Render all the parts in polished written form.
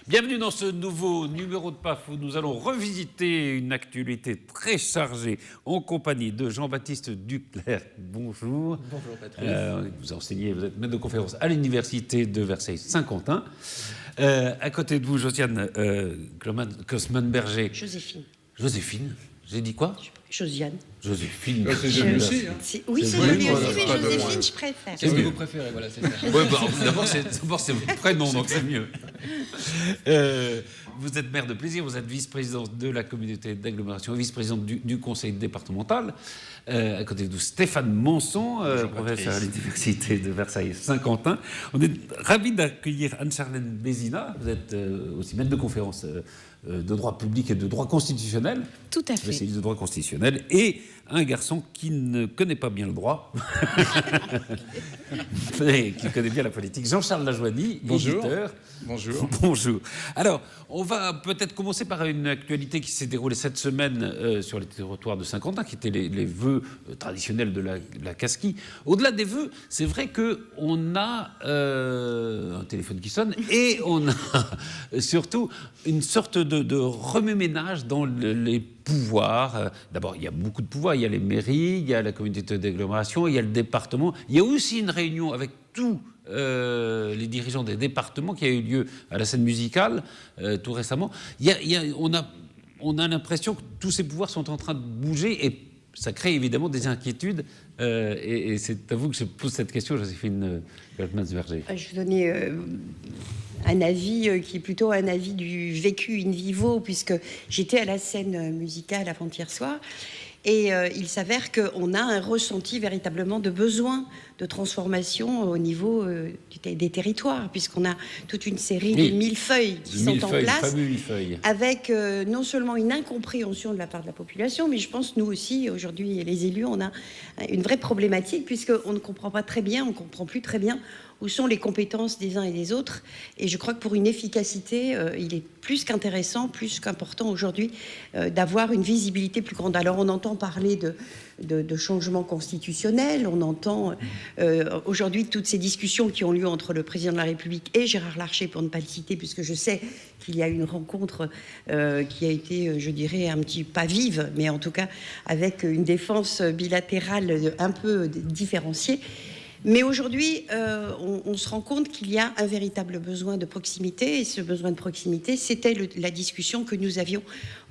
Bienvenue dans ce nouveau numéro de PAF où nous allons revisiter une actualité très chargée en compagnie de Jean-Baptiste Duclerc. Bonjour. Bonjour Patrice. Vous enseignez, vous êtes maître de conférence à l'université de Versailles-Saint-Quentin. À côté de vous, Josiane Kosman-Berger. Joséphine. J'ai dit quoi? Josiane. Joséphine. C'est joli aussi. Hein. Oui, c'est joli aussi, mais Joséphine, je préfère. C'est ce que vous préférez, voilà, c'est ça. Ouais, d'abord, c'est votre prénom, donc c'est mieux. Vous êtes maire de Plaisir, vous êtes vice-présidente de la communauté d'agglomération, vice-présidente du conseil départemental. À côté de vous, Stéphane Monson, professeur à l'université de Versailles-Saint-Quentin. On est ravis d'accueillir Anne-Charlène Bézina. Vous êtes aussi maître de conférence de droit public et de droit constitutionnel. Tout à fait. Spécialiste de droit constitutionnel. Et un garçon qui ne connaît pas bien le droit, mais qui connaît bien la politique. Jean-Charles Lajoigny, éditeur. Bonjour. Bonjour. Alors, on va peut-être commencer par une actualité qui s'est déroulée cette semaine sur les territoires de Saint-Quentin, qui étaient les vœux traditionnels de la Casquie. Au-delà des vœux, c'est vrai qu'on a un téléphone qui sonne et on a surtout une sorte de remue-ménage dans les pouvoirs. D'abord, il y a beaucoup de pouvoirs. Il y a les mairies, il y a la communauté d'agglomération, il y a le département. Il y a aussi une réunion avec tous les dirigeants des départements qui a eu lieu à la scène musicale tout récemment. On a l'impression que tous ces pouvoirs sont en train de bouger et ça crée évidemment des inquiétudes. Et c'est à vous que je pose cette question, Joséphine Kosman-Berger. Je vais donner un avis qui est plutôt un avis du vécu in vivo, puisque j'étais à la scène musicale avant-hier soir. Et il s'avère qu'on a un ressenti véritablement de besoin de transformation au niveau des territoires, puisqu'on a toute une série de millefeuilles qui sont en place, avec non seulement une incompréhension de la part de la population, mais je pense nous aussi, aujourd'hui, les élus, on a une vraie problématique, puisqu'on ne comprend pas très bien, on ne comprend plus très bien où sont les compétences des uns et des autres. Et je crois que pour une efficacité, il est plus qu'intéressant, plus qu'important aujourd'hui d'avoir une visibilité plus grande. Alors on entend parler de changements constitutionnels, on entend aujourd'hui toutes ces discussions qui ont lieu entre le président de la République et Gérard Larcher, pour ne pas le citer, puisque je sais qu'il y a une rencontre qui a été, je dirais, un petit pas vive, mais en tout cas avec une défense bilatérale un peu différenciée. Mais aujourd'hui, on se rend compte qu'il y a un véritable besoin de proximité, et ce besoin de proximité, c'était la discussion que nous avions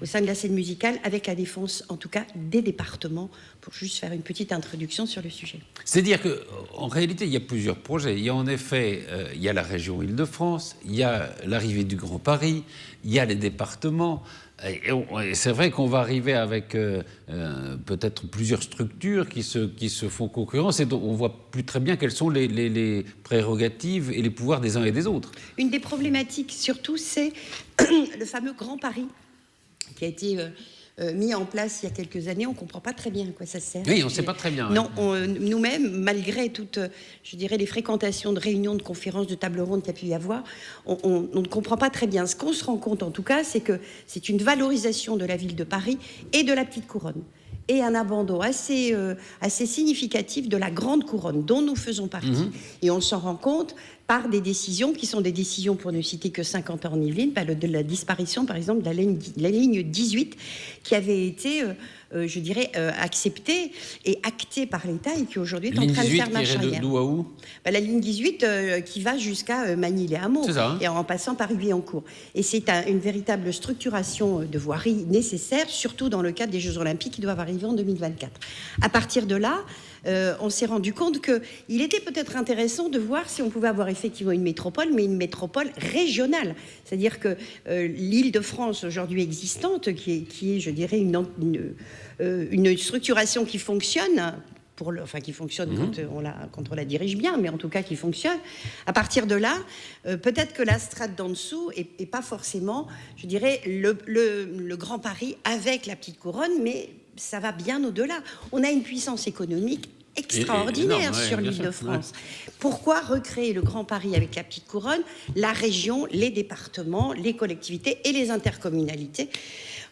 au sein de la scène musicale avec la défense, en tout cas, des départements, pour juste faire une petite introduction sur le sujet. C'est-à-dire qu'en réalité, il y a plusieurs projets. Il y a en effet, il y a la région Île-de-France, il y a l'arrivée du Grand Paris, il y a les départements. Et c'est vrai qu'on va arriver avec peut-être plusieurs structures qui se font concurrence et on ne voit plus très bien quelles sont les prérogatives et les pouvoirs des uns et des autres. Une des problématiques surtout, c'est le fameux Grand Paris qui a été mis en place il y a quelques années. On ne comprend pas très bien à quoi ça sert. Oui, on ne sait pas très bien. Non, nous-mêmes, malgré toutes, je dirais, les fréquentations de réunions, de conférences, de tables rondes qu'il y a pu y avoir, on ne comprend pas très bien. Ce qu'on se rend compte, en tout cas, c'est que c'est une valorisation de la ville de Paris et de la petite couronne. Et un abandon assez significatif de la grande couronne dont nous faisons partie. Et on s'en rend compte par des décisions qui sont des décisions, pour ne citer que 50 ans en Yvelines, de la disparition, par exemple, de la ligne 18, qui avait été, je dirais, acceptée et actée par l'État et qui aujourd'hui est en train de faire marche arrière. D'où à où? La ligne 18 qui va jusqu'à Magny-les-Hameaux, et en passant par Hugues-en-Cour. Et c'est une véritable structuration de voirie nécessaire, surtout dans le cadre des Jeux Olympiques qui doivent arriver en 2024. À partir de là, on s'est rendu compte qu'il était peut-être intéressant de voir si on pouvait avoir effectivement une métropole, mais une métropole régionale. C'est-à-dire que l'Île-de-France aujourd'hui existante, qui est, je dirais, une structuration qui fonctionne, qui fonctionne quand on la dirige bien, mais en tout cas qui fonctionne. À partir de là, peut-être que la strate d'en dessous est pas forcément, je dirais, le Grand Paris avec la petite couronne, mais ça va bien au-delà. On a une puissance économique extraordinaire sur l'Île-de-France. Pourquoi recréer le Grand Paris avec la petite couronne, la région, les départements, les collectivités et les intercommunalités?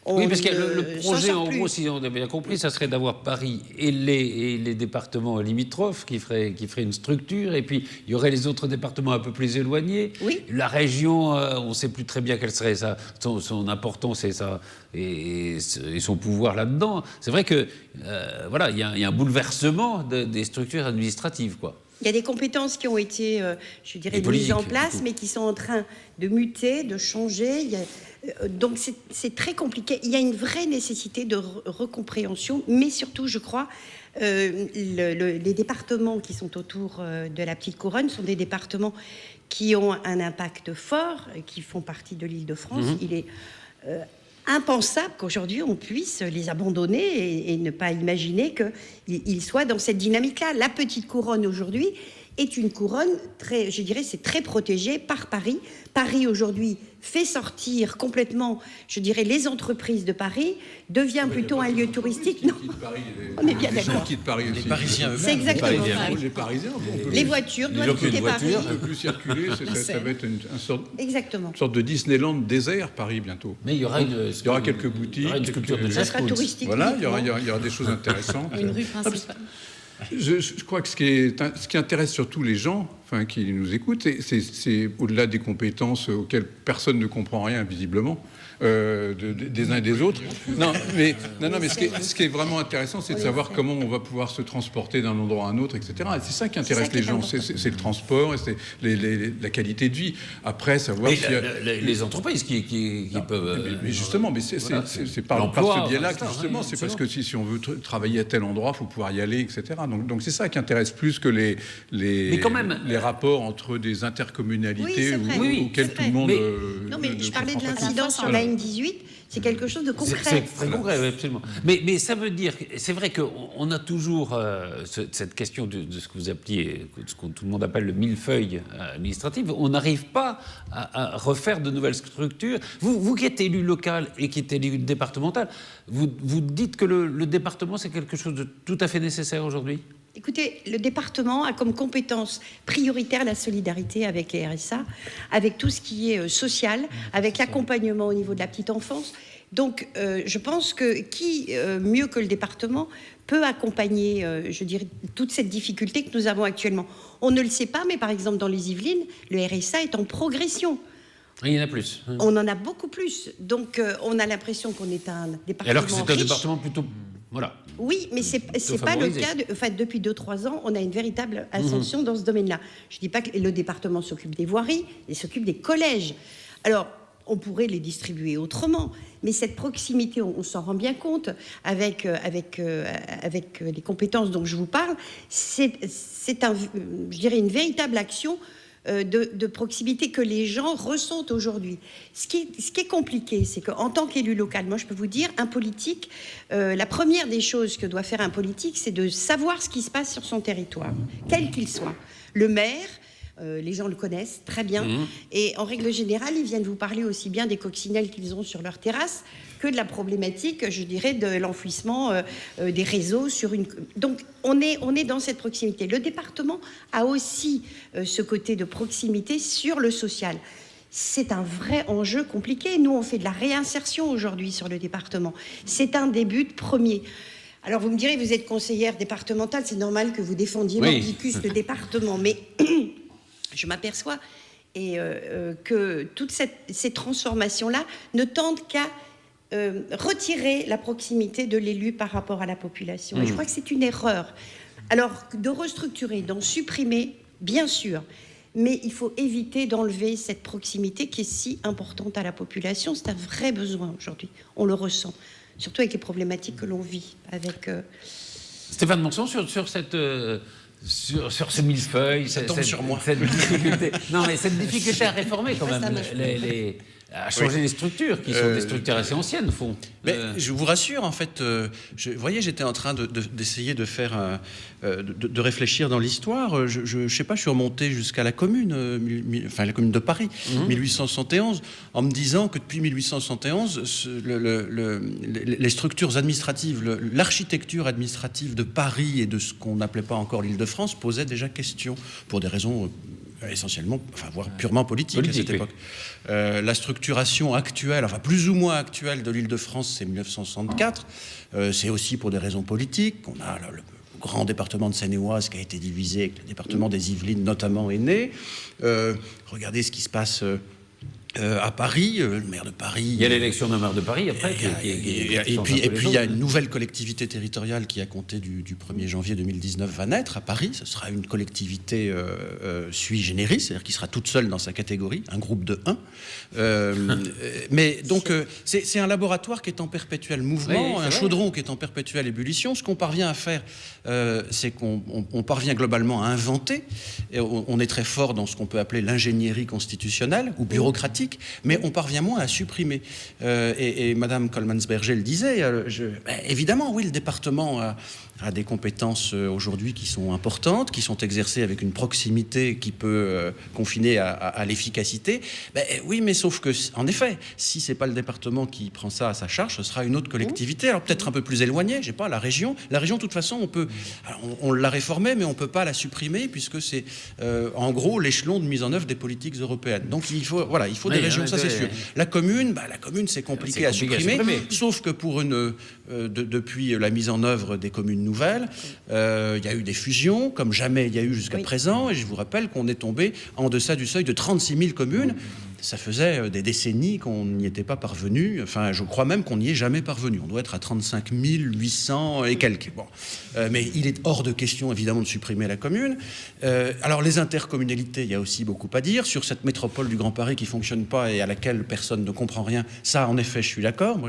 Oui, parce que le s'en projet, sort en plus. gros, si on a bien compris, ça serait d'avoir Paris et les départements limitrophes qui feraient une structure, et puis il y aurait les autres départements un peu plus éloignés. Oui. La région, on ne sait plus très bien quelle serait son importance et son pouvoir là-dedans. C'est vrai que, voilà, il y a un bouleversement des structures administratives, quoi. Il y a des compétences qui ont été, je dirais, Et politiques, mises en place, du coup. mais qui sont en train de muter, de changer. Donc c'est très compliqué. Il y a une vraie nécessité de recompréhension, mais surtout, je crois, les départements qui sont autour de la petite couronne sont des départements qui ont un impact fort, qui font partie de l'Île-de-France. Il est impensable qu'aujourd'hui on puisse les abandonner et ne pas imaginer qu'ils soient dans cette dynamique-là. La petite couronne aujourd'hui est une couronne très, je dirais, c'est très protégée par Paris. Paris aujourd'hui fait sortir complètement, je dirais, les entreprises de Paris, devient plutôt un lieu touristique. Non, on est bien d'accord. Quittent Paris aussi. Les Parisiens eux-mêmes. C'est exactement Parisiens. ça. Les Parisiens, on peut Les voitures Les gens doivent qui ont une quitter Paris. voiture. ne plus circuler. Ça va être une Exactement. sorte de Disneyland désert, Paris, bientôt. Mais il y aura Il y aura quelques boutiques. Il y aura une sculpture de quelques- Ça sera Jacques Koons. touristique. Voilà, il y uniquement. aura des choses intéressantes. Une rue principale. Je crois que ce qui intéresse surtout les gens, enfin, qui nous écoutent, c'est au-delà des compétences auxquelles personne ne comprend rien visiblement, des uns et des autres. Non, mais ce qui est vraiment intéressant, c'est de savoir comment on va pouvoir se transporter d'un endroit à un autre, etc. Et c'est ça qui intéresse ça qui les est gens, important. c'est le transport, et c'est la qualité de vie. Après, savoir Et s'il y a... les entreprises qui peuvent. Mais justement, mais c'est voilà, par l'emploi, ce biais-là etc., que justement, ouais, c'est parce absolument. que si on veut travailler à tel endroit, il faut pouvoir y aller, etc. Donc c'est ça qui intéresse plus que les Mais quand même, rapports entre des intercommunalités Oui, c'est vrai. Oui, auxquels c'est tout le vrai. monde. Mais- Non, mais je parlais de comprend pas. l'incident sur la N18, c'est quelque chose de concret. C'est très concret, oui, absolument. Mais ça veut dire, c'est vrai qu'on a toujours cette question de ce que vous appeliez, ce que tout le monde appelle le millefeuille administratif. On n'arrive pas à refaire de nouvelles structures. Vous qui êtes élu local et qui êtes élu départemental, vous dites que le département, c'est quelque chose de tout à fait nécessaire aujourd'hui ? Écoutez, le département a comme compétence prioritaire la solidarité avec les RSA, avec tout ce qui est social, avec l'accompagnement au niveau de la petite enfance. Donc, je pense que qui, mieux que le département, peut accompagner, je dirais, toute cette difficulté que nous avons actuellement. On ne le sait pas, mais par exemple, dans les Yvelines, le RSA est en progression. Il y en a plus. On en a beaucoup plus. Donc, on a l'impression qu'on est un département Alors que c'est un riche. département plutôt... Voilà. Oui, mais c'est pas le favorisé. cas. Enfin, depuis 2-3 ans, on a une véritable ascension dans ce domaine-là. Je ne dis pas que le département s'occupe des voiries, il s'occupe des collèges. Alors, on pourrait les distribuer autrement, mais cette proximité, on s'en rend bien compte avec les compétences dont je vous parle. C'est je dirais, une véritable action de proximité que les gens ressentent aujourd'hui. Ce qui est compliqué, c'est qu'en tant qu'élu local, moi je peux vous dire, un politique, la première des choses que doit faire un politique, c'est de savoir ce qui se passe sur son territoire, quel qu'il soit. Le maire, les gens le connaissent très bien, et en règle générale, ils viennent vous parler aussi bien des coccinelles qu'ils ont sur leur terrasse que de la problématique, je dirais, de l'enfouissement des réseaux sur une... Donc, on est dans cette proximité. Le département a aussi ce côté de proximité sur le social. C'est un vrai enjeu compliqué. Nous, on fait de la réinsertion aujourd'hui sur le département. C'est un des buts premiers. Alors, vous me direz, vous êtes conseillère départementale, c'est normal que vous défendiez mordicus le département, mais je m'aperçois que toutes ces transformations-là ne tentent qu'à retirer la proximité de l'élu par rapport à la population. Et je crois que c'est une erreur. Alors, de restructurer, d'en supprimer, bien sûr, mais il faut éviter d'enlever cette proximité qui est si importante à la population. C'est un vrai besoin aujourd'hui. On le ressent, surtout avec les problématiques que l'on vit. Avec Stéphane Monson, sur cette... Sur ce millefeuille, tombe sur moi. Cette difficulté, non, mais cette difficulté à réformer quand même, à changer les structures, qui sont des structures assez anciennes, au fond. Mais je vous rassure, en fait, vous voyez, j'étais en train d'essayer de faire, de réfléchir dans l'histoire. Je sais pas, je suis remonté jusqu'à la commune, la commune de Paris, 1871, en me disant que depuis 1871, les structures administratives, l'architecture administrative de Paris et de ce qu'on n'appelait pas encore l'Île-de-France posait déjà question, pour des raisons essentiellement, enfin, voire purement politique à cette oui. époque. La structuration actuelle, enfin plus ou moins actuelle de l'Île-de-France, c'est 1964. C'est aussi pour des raisons politiques. On a le grand département de Seine-et-Oise qui a été divisé, avec le département des Yvelines notamment est né. Regardez ce qui se passe à Paris, le maire de Paris. Il y a l'élection d'un maire de Paris après. Et puis il y a une nouvelle collectivité territoriale qui, à compter du 1er janvier 2019, va naître à Paris. Ce sera une collectivité sui generis, c'est-à-dire qui sera toute seule dans sa catégorie, un groupe de 1. Mais donc, c'est un laboratoire qui est en perpétuel mouvement, un chaudron qui est en perpétuelle ébullition. Ce qu'on parvient à faire, c'est qu'on parvient globalement à inventer. Et on est très fort dans ce qu'on peut appeler l'ingénierie constitutionnelle ou bureaucratique, mais on parvient moins à supprimer. Et Madame Coleman-Berger le disait, évidemment, oui, le département a des compétences aujourd'hui qui sont importantes, qui sont exercées avec une proximité qui peut confiner à l'efficacité. Oui, mais sauf que, en effet, si c'est pas le département qui prend ça à sa charge, ce sera une autre collectivité, alors peut-être un peu plus éloignée, je sais pas, la région. La région, de toute façon, on l'a réformée, mais on peut pas la supprimer puisque c'est, en gros, l'échelon de mise en œuvre des politiques européennes. Donc il faut des régions, ça c'est sûr. La commune, c'est compliqué à supprimer, sauf que pour depuis la mise en œuvre des communes nouvelles, il y a eu des fusions, comme jamais il y a eu jusqu'à présent, et je vous rappelle qu'on est tombé en deçà du seuil de 36 000 communes. Ça faisait des décennies qu'on n'y était pas parvenu. Enfin, je crois même qu'on n'y est jamais parvenu. On doit être à 35 800 et quelques. Bon. Mais il est hors de question, évidemment, de supprimer la commune. Alors, les intercommunalités, il y a aussi beaucoup à dire. Sur cette métropole du Grand Paris qui ne fonctionne pas et à laquelle personne ne comprend rien, ça, en effet, je suis d'accord.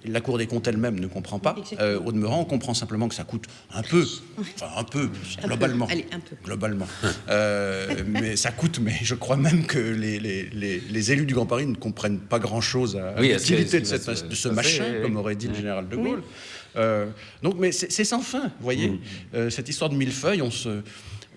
La Cour des comptes elle-même ne comprend pas. Au demeurant, on comprend simplement que ça coûte un peu. Enfin, un peu, globalement. Allez, un peu. Globalement. Mais ça coûte, mais je crois même que les élus du Grand Paris ne comprennent pas grand-chose à l'utilité de ce machin, comme aurait dit le général de Gaulle. Donc, mais c'est sans fin, vous voyez. Cette histoire de millefeuille, on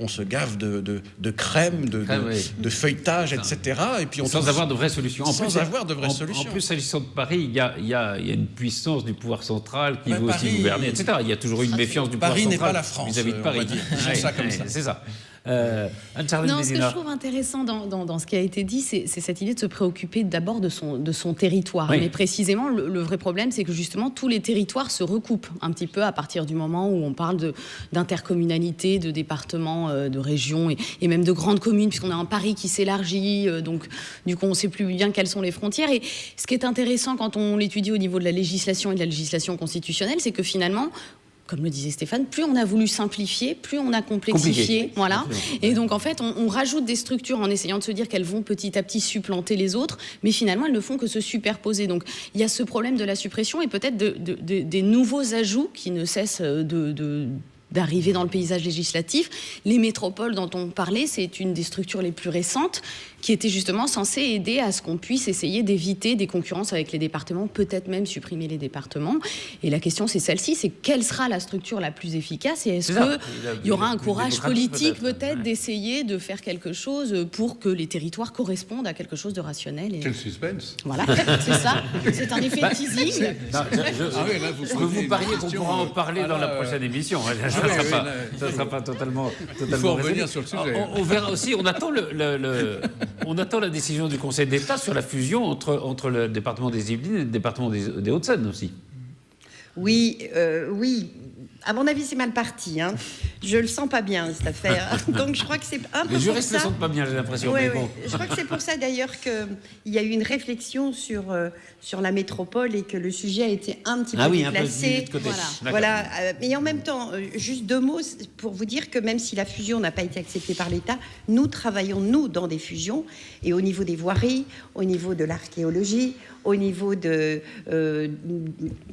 se gave de crème, de feuilletage, etc. Et puis sans avoir de vraies solutions. En plus, s'agissant de Paris, il y a une puissance du pouvoir central qui veut aussi gouverner, etc. Il y a toujours une méfiance du pouvoir central. Paris n'est pas la France, vis-à-vis de Paris. Ça comme ça. C'est ça. Non, ce que je trouve intéressant dans ce qui a été dit, c'est cette idée de se préoccuper d'abord de son territoire. Oui. Mais précisément, le vrai problème, c'est que justement, tous les territoires se recoupent un petit peu à partir du moment où on parle d'intercommunalité, de départements, de régions et même de grandes communes, puisqu'on a un Paris qui s'élargit. Donc, du coup, on ne sait plus bien quelles sont les frontières. Et ce qui est intéressant quand on l'étudie au niveau de la législation et de la législation constitutionnelle, c'est que finalement, comme le disait Stéphane, plus on a voulu simplifier, plus on a complexifié. Voilà. Et donc, en fait, on rajoute des structures en essayant de se dire qu'elles vont petit à petit supplanter les autres, mais finalement, elles ne font que se superposer. Donc, il y a ce problème de la suppression et peut-être des nouveaux ajouts qui ne cessent d'arriver dans le paysage législatif. Les métropoles dont on parlait, c'est une des structures les plus récentes qui était justement censée aider à ce qu'on puisse essayer d'éviter des concurrences avec les départements, peut-être même supprimer les départements. Et la question, c'est celle-ci, c'est quelle sera la structure la plus efficace et est-ce qu'il y aura un courage politique peut-être d'essayer de faire quelque chose pour que les territoires correspondent à quelque chose de rationnel. Quel suspense. Voilà, c'est ça. C'est un effet de teasing. Je peux vous parier qu'on pourra en parler dans la prochaine émission. Ça ne sera pas totalement Il faut revenir sur le sujet. On verra aussi, on attend on attend la décision du Conseil d'État sur la fusion entre le département des Yvelines et le département des Hauts-de-Seine aussi. Oui. À mon avis, c'est mal parti. Hein. Je le sens pas bien, cette affaire. Donc, je crois que c'est un peu Les juristes ne le sentent pas bien, j'ai l'impression. Oui, mais bon. Je crois que c'est pour ça, d'ailleurs, qu'il y a eu une réflexion sur la métropole et que le sujet a été un petit peu déplacé. Un peu de côté. Voilà. Mais en même temps, juste 2 mots pour vous dire que même si la fusion n'a pas été acceptée par l'État, nous travaillons, dans des fusions. Et au niveau des voiries, au niveau de l'archéologie, au niveau de...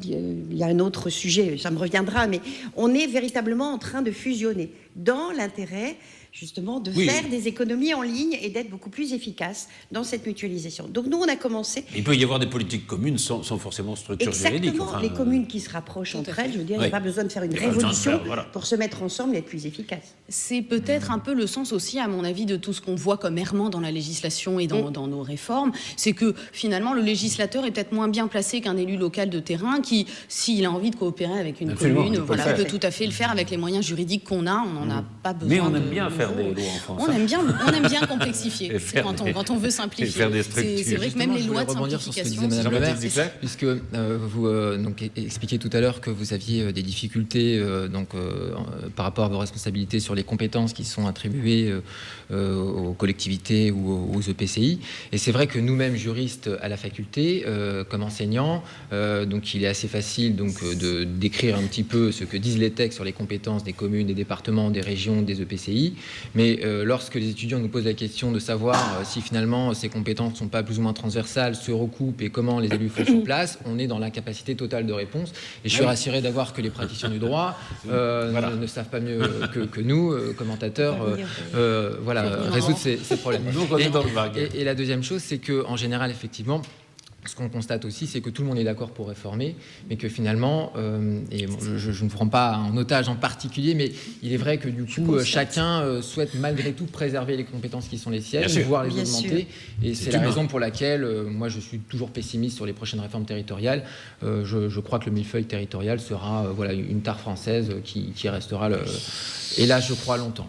Il y a un autre sujet, ça me reviendra, mais on est véritablement en train de fusionner dans l'intérêt justement de faire des économies en ligne et d'être beaucoup plus efficace dans cette mutualisation. Donc nous, on a commencé... Il peut y avoir des politiques communes sans forcément structure juridique. Exactement, les communes qui se rapprochent entre elles, je veux dire, il n'y a pas besoin de faire une révolution pour se mettre ensemble et être plus efficace. C'est peut-être un peu le sens aussi, à mon avis, de tout ce qu'on voit comme errement dans la législation et dans nos réformes. C'est que finalement, le législateur est peut-être moins bien placé qu'un élu local de terrain qui, s'il a envie de coopérer avec une commune, peut tout à fait le faire avec les moyens juridiques qu'on a. On on n'a pas besoin. Mais on de aime bien faire nouveaux- des lois en France. On aime bien complexifier. Et C'est faire quand on veut simplifier. et faire des structures. C'est vrai que même les lois de rebondir sur ce que simplification. disait Madame Jean-Baptiste Lemaire, Duclerc. puisque vous donc expliquiez tout à l'heure que vous aviez des difficultés par rapport à vos responsabilités sur les compétences qui sont attribuées aux collectivités ou aux EPCI. Et c'est vrai que nous-mêmes juristes à la faculté, comme enseignants, donc il est assez facile de décrire un petit peu ce que disent les textes sur les compétences des communes, des départements, des régions, des EPCI. Mais lorsque les étudiants nous posent la question de savoir si finalement ces compétences ne sont pas plus ou moins transversales, se recoupent et comment les élus font sur place, on est dans l'incapacité totale de réponse. Et je suis rassuré d'avoir que les praticiens du droit ne savent pas mieux que nous, commentateurs, résoudre ces problèmes. Donc on est dans le vague. Et la deuxième chose, c'est qu'en général, effectivement, ce qu'on constate aussi, c'est que tout le monde est d'accord pour réformer, mais que finalement, et je ne prends pas en otage en particulier, mais il est vrai que du coup, chacun souhaite malgré tout préserver les compétences qui sont les siennes, voire les augmenter. Et c'est la raison pour laquelle moi je suis toujours pessimiste sur les prochaines réformes territoriales. Je crois que le millefeuille territorial sera une tare française qui restera, hélas, je crois, longtemps.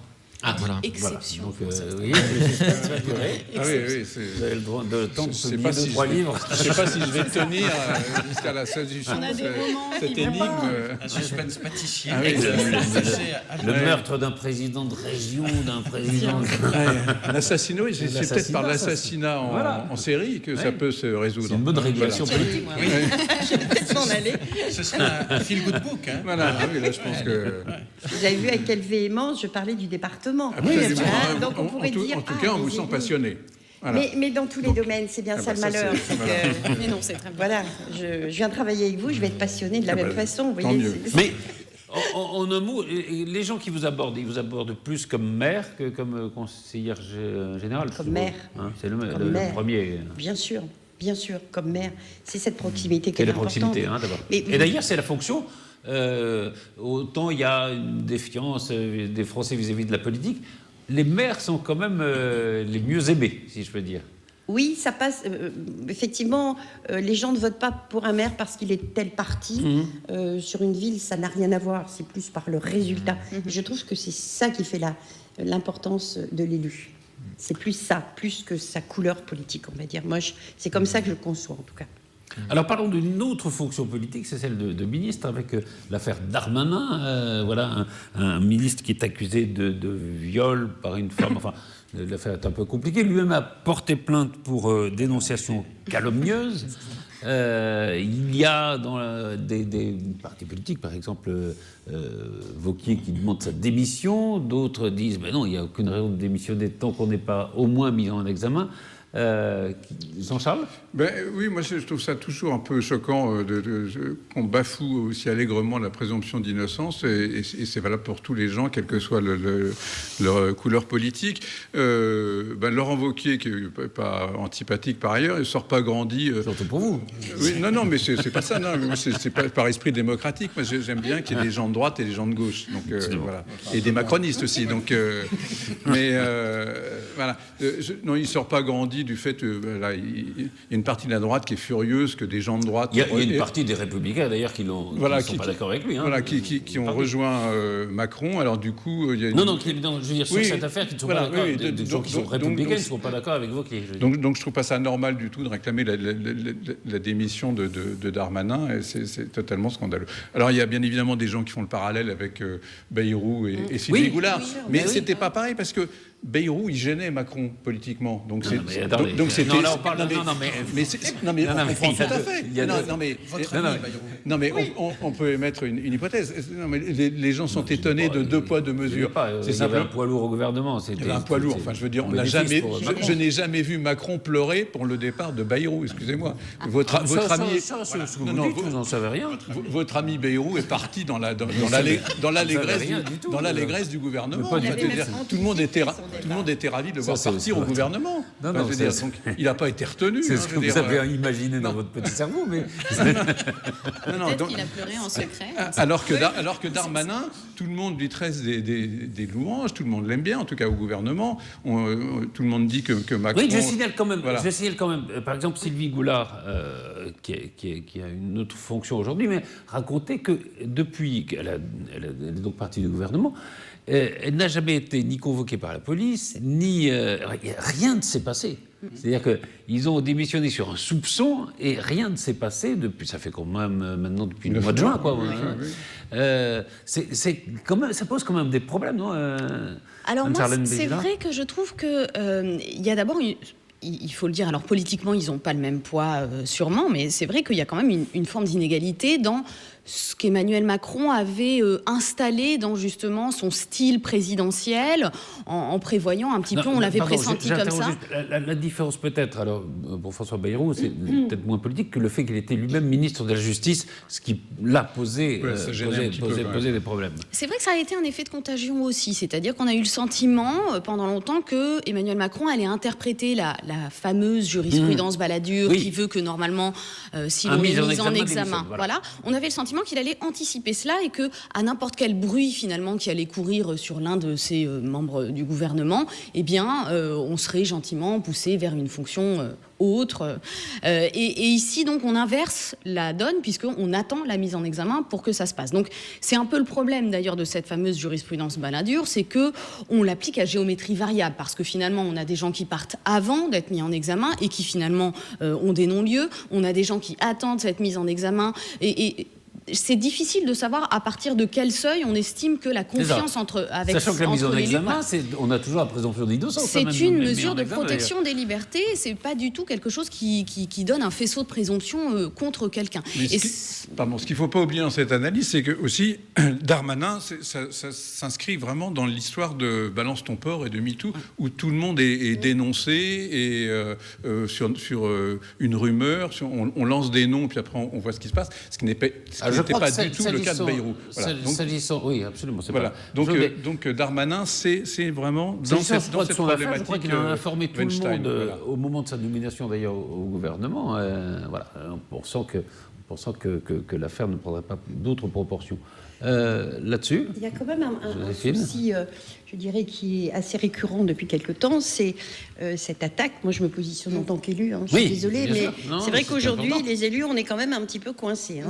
Voilà. Exception. Donc, oui, vous c'est... avez le droit de temps de Je sais publier pas 2-3 livres. Je ne sais pas si je vais tenir jusqu'à la solution On a des romans cette qui vont énigme. Un suspense pâtissier. Ah oui, Le meurtre d'un président de région, d'un président... L'assassinat, oui, c'est peut-être par l'assassinat en série que ça peut se résoudre. C'est une bonne régulation politique. Ce serait un feel-good book. Hein. Voilà, oui, là je pense que... Vous avez vu avec quelle véhémence je parlais du département. Absolument. Hein, donc on pourrait dire... En tout cas, on vous sent passionné. Voilà. Mais dans tous les domaines, c'est bien ça le malheur. c'est- Mais non, c'est très bien. Voilà, je viens travailler avec vous, je vais être passionnée de la même façon. Vous tant voyez, mieux. c'est- Mais en un mot, les gens qui vous abordent, ils vous abordent plus comme maire que comme conseillère générale. Comme souvent. maire. Hein, c'est le maire. premier. Bien sûr, comme maire. C'est cette proximité qui C'est est la importante. proximité, hein, d'abord. Mais- Et d'ailleurs, c'est la fonction. Autant il y a une défiance des Français vis-à-vis de la politique, les maires sont quand même les mieux aimés, si je peux dire. Oui, ça passe. Effectivement, les gens ne votent pas pour un maire parce qu'il est tel parti. Sur une ville, ça n'a rien à voir. C'est plus par le résultat. Je trouve que c'est ça qui fait l'importance de l'élu. C'est plus ça, plus que sa couleur politique, on va dire. Moi, c'est comme ça que je le conçois, en tout cas. Alors parlons d'une autre fonction politique, c'est celle de ministre, avec l'affaire Darmanin. Un ministre qui est accusé de viol par une femme. Enfin, l'affaire est un peu compliquée. Lui-même a porté plainte pour dénonciation calomnieuse. Il y a dans des partis politiques, par exemple Wauquiez qui demande sa démission, d'autres disent ben non, il n'y a aucune raison de démissionner tant qu'on n'est pas au moins mis en examen. Jean-Charles ? Oui, moi je trouve ça toujours un peu choquant qu'on bafoue aussi allègrement la présomption d'innocence, et c'est valable pour tous les gens, quelle que soit leur couleur politique. Laurent Wauquiez, qui n'est pas antipathique par ailleurs, il ne sort pas grandi. Surtout pour vous. Oui, non, mais c'est pas ça. Non, mais c'est pas par esprit démocratique. Moi, j'aime bien qu'il y ait des gens de droite et des gens de gauche. Donc voilà, et des macronistes aussi. Donc, voilà. Non, il sort pas grandi du fait il y a une partie de la droite qui est furieuse que des gens de droite. Il y a une partie des Républicains d'ailleurs qui ne sont pas d'accord avec lui. Hein. Voilà, qui ont rejoint Macron. Alors du coup, il y a une... Non, je veux dire sur cette affaire qui ne sont pas d'accord. Des gens qui sont républicains ne sont pas d'accord avec Wauquiez. Donc je trouve pas ça normal du tout de réclamer la démission de Darmanin. Et c'est totalement scandaleux. Alors il y a bien évidemment des gens qui font le parallèle avec Bayrou et Sylvie Goulard, mais c'était pas pareil parce que Bayrou, il gênait Macron politiquement. Donc c'était. Non, là on parle. On comprend tout à fait. Non, mais on peut émettre une hypothèse. Non, mais les gens sont étonnés de deux poids deux mesures. C'est simple. Un poids lourd au gouvernement. Il y avait un poids lourd. Enfin, je veux dire, je n'ai jamais vu Macron pleurer pour le départ de Bayrou. Excusez-moi. Votre ami. Vous n'en savez rien. Votre ami Bayrou est parti dans l'allégresse du gouvernement. Tout le monde était ravi de le voir partir au gouvernement. Il n'a pas été retenu. C'est ce que vous avez imaginé dans votre petit cerveau, mais... Peut-être qu'il a pleuré en secret. Alors que Darmanin, tout le monde lui tresse des louanges, tout le monde l'aime bien, en tout cas au gouvernement. Tout le monde dit que Macron... Oui, je signale quand même, par exemple, Sylvie Goulard, qui a une autre fonction aujourd'hui, mais racontait que depuis qu'elle est donc partie du gouvernement, Elle n'a jamais été ni convoquée par la police, ni rien ne s'est passé. C'est-à-dire qu'ils ont démissionné sur un soupçon et rien ne s'est passé depuis. Ça fait quand même maintenant depuis le mois de juin, quoi. C'est quand même, ça pose quand même des problèmes, non Alors moi, Anne-Charlène c'est Bézila vrai que je trouve que il y a d'abord il faut le dire, alors politiquement, ils n'ont pas le même poids sûrement, mais c'est vrai qu'il y a quand même une forme d'inégalité dans ce qu'Emmanuel Macron avait installé dans justement son style présidentiel, en prévoyant un petit peu, on l'avait pressenti comme ça. Juste, la différence peut-être, alors pour François Bayrou, c'est peut-être moins politique que le fait qu'il était lui-même ministre de la Justice, ce qui l'a posé des problèmes. C'est vrai que ça a été un effet de contagion aussi, c'est-à-dire qu'on a eu le sentiment pendant longtemps que Emmanuel Macron allait interpréter la fameuse jurisprudence Balladur qui veut que normalement, si l'on est mis en examen, voilà, on avait le sentiment qu'il allait anticiper cela et que à n'importe quel bruit finalement qui allait courir sur l'un de ses membres du gouvernement, eh bien, on serait gentiment poussé vers une fonction autre. Et ici, donc, on inverse la donne puisqu'on attend la mise en examen pour que ça se passe. Donc, c'est un peu le problème d'ailleurs de cette fameuse jurisprudence Balladur, c'est que on l'applique à géométrie variable parce que finalement, on a des gens qui partent avant d'être mis en examen et qui finalement ont des non-lieux. On a des gens qui attendent cette mise en examen et c'est difficile de savoir à partir de quel seuil on estime que la confiance avec sachant que la mise en examen, élus, on a toujours la présomption d'innocence. C'est une mesure de protection des libertés. C'est pas du tout quelque chose qui donne un faisceau de présomption contre quelqu'un. Ce qu'il faut pas oublier dans cette analyse, c'est que aussi Darmanin, ça s'inscrit vraiment dans l'histoire de Balance ton port et de MeToo, où tout le monde est dénoncé et sur une rumeur, on lance des noms puis après on voit ce qui se passe, ce qui n'est pas n'était pas du tout le cas de Bayrou. Voilà. Oui, absolument. Voilà. Donc Darmanin, c'est vraiment dans cette problématique. Je crois qu'il a informé tout le monde au moment de sa nomination d'ailleurs au gouvernement. Voilà, en pensant que l'affaire ne prendrait pas d'autres proportions. Là-dessus, il y a quand même un souci, je dirais, qui est assez récurrent depuis quelque temps, c'est cette attaque. Moi, je me positionne en tant qu'élu, je suis désolée, mais c'est vrai qu'aujourd'hui, les élus, on est quand même un petit peu coincés.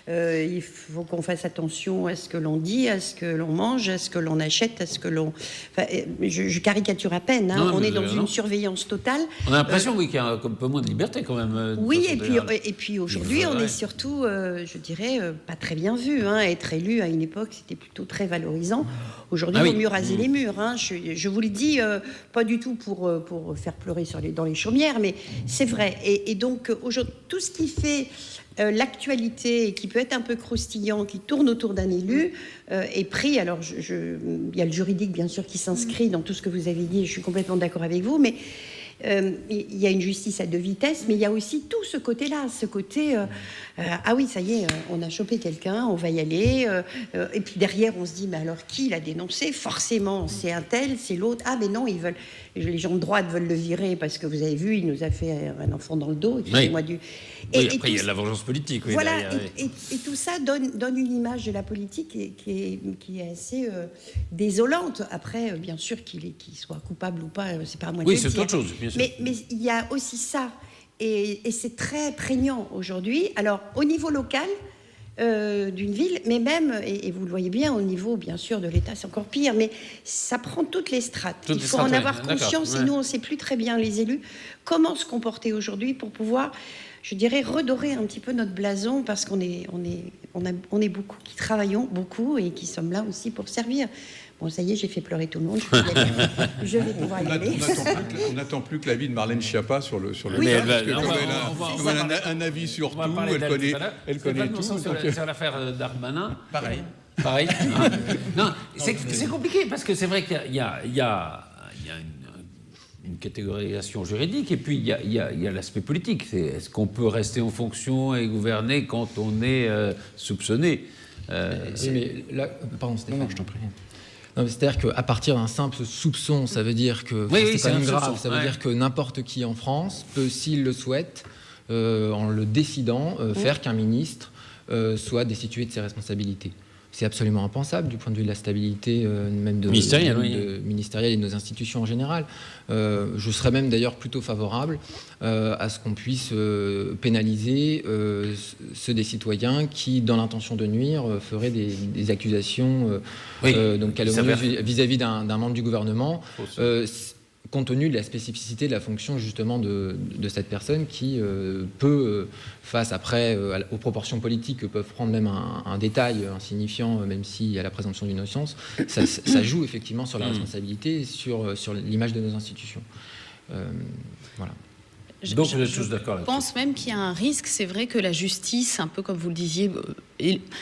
Il faut qu'on fasse attention à ce que l'on dit, à ce que l'on mange, à ce que l'on achète, à ce que l'on... Enfin, je caricature à peine, on est dans une surveillance totale. On a l'impression, qu'il y a un peu moins de liberté quand même. Oui, et puis aujourd'hui, on est surtout, je dirais, pas très bien vu. Être élu, à une époque, c'était plutôt très valorisant. Aujourd'hui, il vaut mieux raser les murs. Je vous le dis, pas du tout pour faire pleurer dans les chaumières, mais c'est vrai. Et donc, aujourd'hui, tout ce qui fait l'actualité, qui peut être un peu croustillant, qui tourne autour d'un élu, est pris. Alors, il y a le juridique, bien sûr, qui s'inscrit dans tout ce que vous avez dit. Je suis complètement d'accord avec vous, mais il y a une justice à deux vitesses, mais il y a aussi tout ce côté-là, ah oui, ça y est, on a chopé quelqu'un, on va y aller, et puis derrière on se dit, mais alors qui l'a dénoncé? Forcément, c'est un tel, c'est l'autre. Ah mais non, les gens de droite veulent le virer parce que vous avez vu, il nous a fait un enfant dans le dos. Excusez-moi et après, il y a la vengeance politique. Oui, voilà, derrière, et tout ça donne une image de la politique qui est assez désolante. Après, bien sûr, qu'il soit coupable ou pas, c'est pas à moi de le dire. Oui, c'est autre chose, bien sûr. Mais il y a aussi ça. Et c'est très prégnant aujourd'hui. Alors, au niveau local d'une ville, mais même, et vous le voyez bien, au niveau, bien sûr, de l'État, c'est encore pire, mais ça prend toutes les strates. Il faut en avoir conscience, et nous, on ne sait plus très bien, les élus, comment se comporter aujourd'hui pour pouvoir, je dirais, redorer un petit peu notre blason, parce qu'on est beaucoup, qui travaillons beaucoup, et qui sommes là aussi pour servir. Bon, ça y est, j'ai fait pleurer tout le monde. Je vais pouvoir y aller. On n'attend plus que l'avis de Marlène Schiappa sur le oui, cas, parce que comme elle a un avis sur tout, elle connaît tout. Sur l'affaire Darmanin, pareil. Non, c'est compliqué parce que c'est vrai qu'il y a une catégorisation juridique et puis il y a l'aspect politique. Est-ce qu'on peut rester en fonction et gouverner quand on est soupçonné mais là, pardon, Stéphane, je t'en prie. C'est-à-dire qu'à partir d'un simple soupçon, ça veut dire que c'est quand même grave. Ça veut dire que n'importe qui en France peut, s'il le souhaite, en le décidant, faire qu'un ministre soit destitué de ses responsabilités. c'est absolument impensable du point de vue de la stabilité même Ministérielle, ministérielle et de nos institutions en général. Je serais même d'ailleurs plutôt favorable à ce qu'on puisse pénaliser ceux des citoyens qui, dans l'intention de nuire, feraient des accusations donc calomnieuses vis-à-vis d'un membre du gouvernement, compte tenu de la spécificité de la fonction justement de cette personne qui peut, face après aux proportions politiques que peuvent prendre même un détail insignifiant, même s'il y a la présomption d'innocence, ça joue effectivement sur la responsabilité et sur l'image de nos institutions. Voilà. Donc vous êtes tous d'accord là-dessus. Je pense même qu'il y a un risque, c'est vrai que la justice, un peu comme vous le disiez,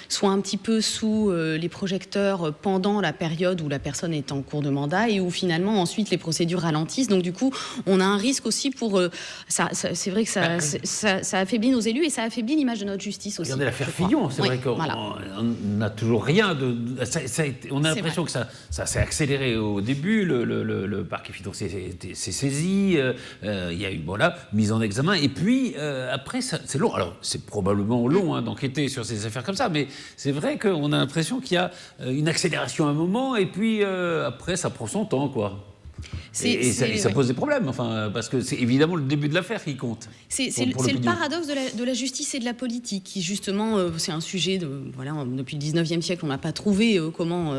soit un petit peu sous les projecteurs pendant la période où la personne est en cours de mandat et où finalement ensuite les procédures ralentissent. Donc du coup, on a un risque aussi pour... c'est vrai que ça affaiblit nos élus et ça affaiblit l'image de notre justice aussi. Regardez l'affaire Fillon, c'est vrai qu'on n'a toujours rien de... on a l'impression que ça s'est accéléré au début, le parquet financier s'est saisi, il y a eu mise en examen, et puis après, c'est long. Alors, c'est probablement long d'enquêter sur ces affaires comme ça, mais c'est vrai qu'on a l'impression qu'il y a une accélération à un moment, et puis après, ça prend son temps, quoi. Ça pose des problèmes, enfin, parce que c'est évidemment le début de l'affaire qui compte. C'est le paradoxe de la justice et de la politique, qui justement, c'est un sujet depuis le 19e siècle, on n'a pas trouvé comment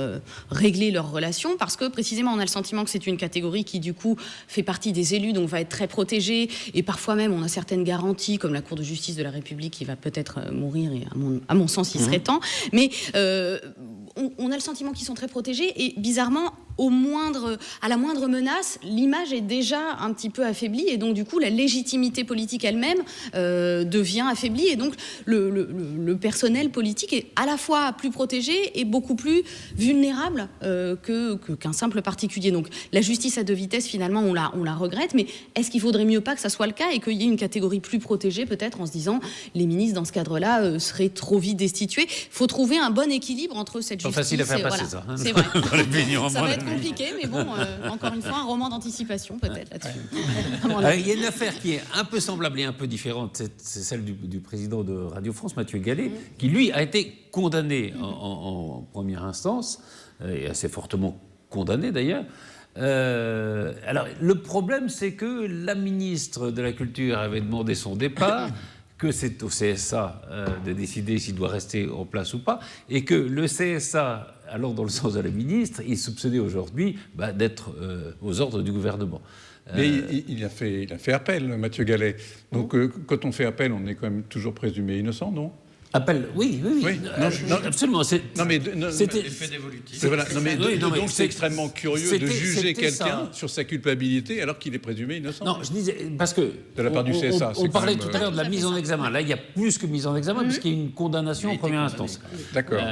régler leurs relations, parce que précisément on a le sentiment que c'est une catégorie qui du coup fait partie des élus, donc va être très protégée, et parfois même on a certaines garanties, comme la Cour de justice de la République qui va peut-être mourir, et à mon sens il serait temps, mais on a le sentiment qu'ils sont très protégés, et bizarrement, à la moindre menace, l'image est déjà un petit peu affaiblie, et donc du coup la légitimité politique elle-même devient affaiblie, et donc le personnel politique est à la fois plus protégé et beaucoup plus vulnérable qu'un simple particulier. Donc la justice à deux vitesses, finalement, on la regrette, mais est-ce qu'il faudrait mieux pas que ça soit le cas et qu'il y ait une catégorie plus protégée, peut-être, en se disant les ministres dans ce cadre-là seraient trop vite destitués? Il faut trouver un bon équilibre entre cette justice. Pas facile à faire passer ça. C'est vrai. Ça va être compliqué, mais bon, encore une fois, un roman d'anticipation peut-être là-dessus. Il y a une affaire qui est un peu semblable et un peu différente, c'est celle du président de Radio France, Mathieu Gallet, qui lui a été condamné en première instance, et assez fortement condamné d'ailleurs. Alors le problème, c'est que la ministre de la Culture avait demandé son départ, que c'est au CSA de décider s'il doit rester en place ou pas, et que le CSA, allant dans le sens de la ministre, est soupçonné aujourd'hui d'être aux ordres du gouvernement. Mais il a fait appel, Mathieu Gallet. Donc quand on fait appel, on est quand même toujours présumé innocent, non ? Appel, oui. Non, absolument. C'était l'effet dévolutif. Donc c'est extrêmement curieux de juger quelqu'un sur sa culpabilité alors qu'il est présumé innocent. Non, je disais, parce que de la part du CSA, on parlait tout à l'heure de la mise en examen. Là, il y a plus que mise en examen, puisqu'il y a une condamnation en première instance. D'accord.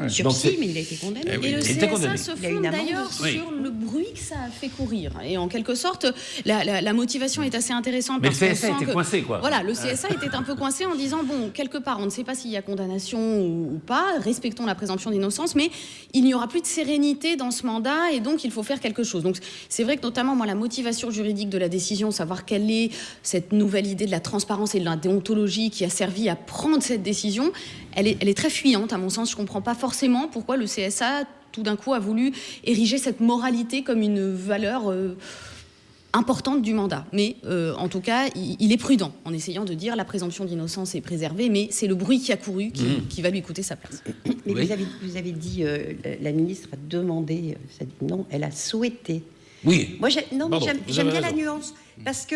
Sursis, mais il a été condamné. Et le CSA se fonde d'ailleurs sur le bruit que ça a fait courir. Et en quelque sorte, la motivation est assez intéressante. Mais le CSA était coincé, quoi. Voilà, le CSA était un peu coincé en disant, bon, quelque part, on ne sait pas s'il y a condamnation ou pas, respectons la présomption d'innocence, mais il n'y aura plus de sérénité dans ce mandat, et donc il faut faire quelque chose. Donc c'est vrai que notamment, moi, la motivation juridique de la décision, savoir quelle est cette nouvelle idée de la transparence et de la déontologie qui a servi à prendre cette décision, elle est très fuyante, à mon sens. Je ne comprends pas forcément pourquoi le CSA, tout d'un coup, a voulu ériger cette moralité comme une valeur importante du mandat. Mais en tout cas, il est prudent en essayant de dire la présomption d'innocence est préservée, mais c'est le bruit qui a couru qui va lui coûter sa place. Mais vous avez dit, la ministre a demandé, ça dit non, elle a souhaité. Oui. Moi, j'aime bien la nuance. Parce que.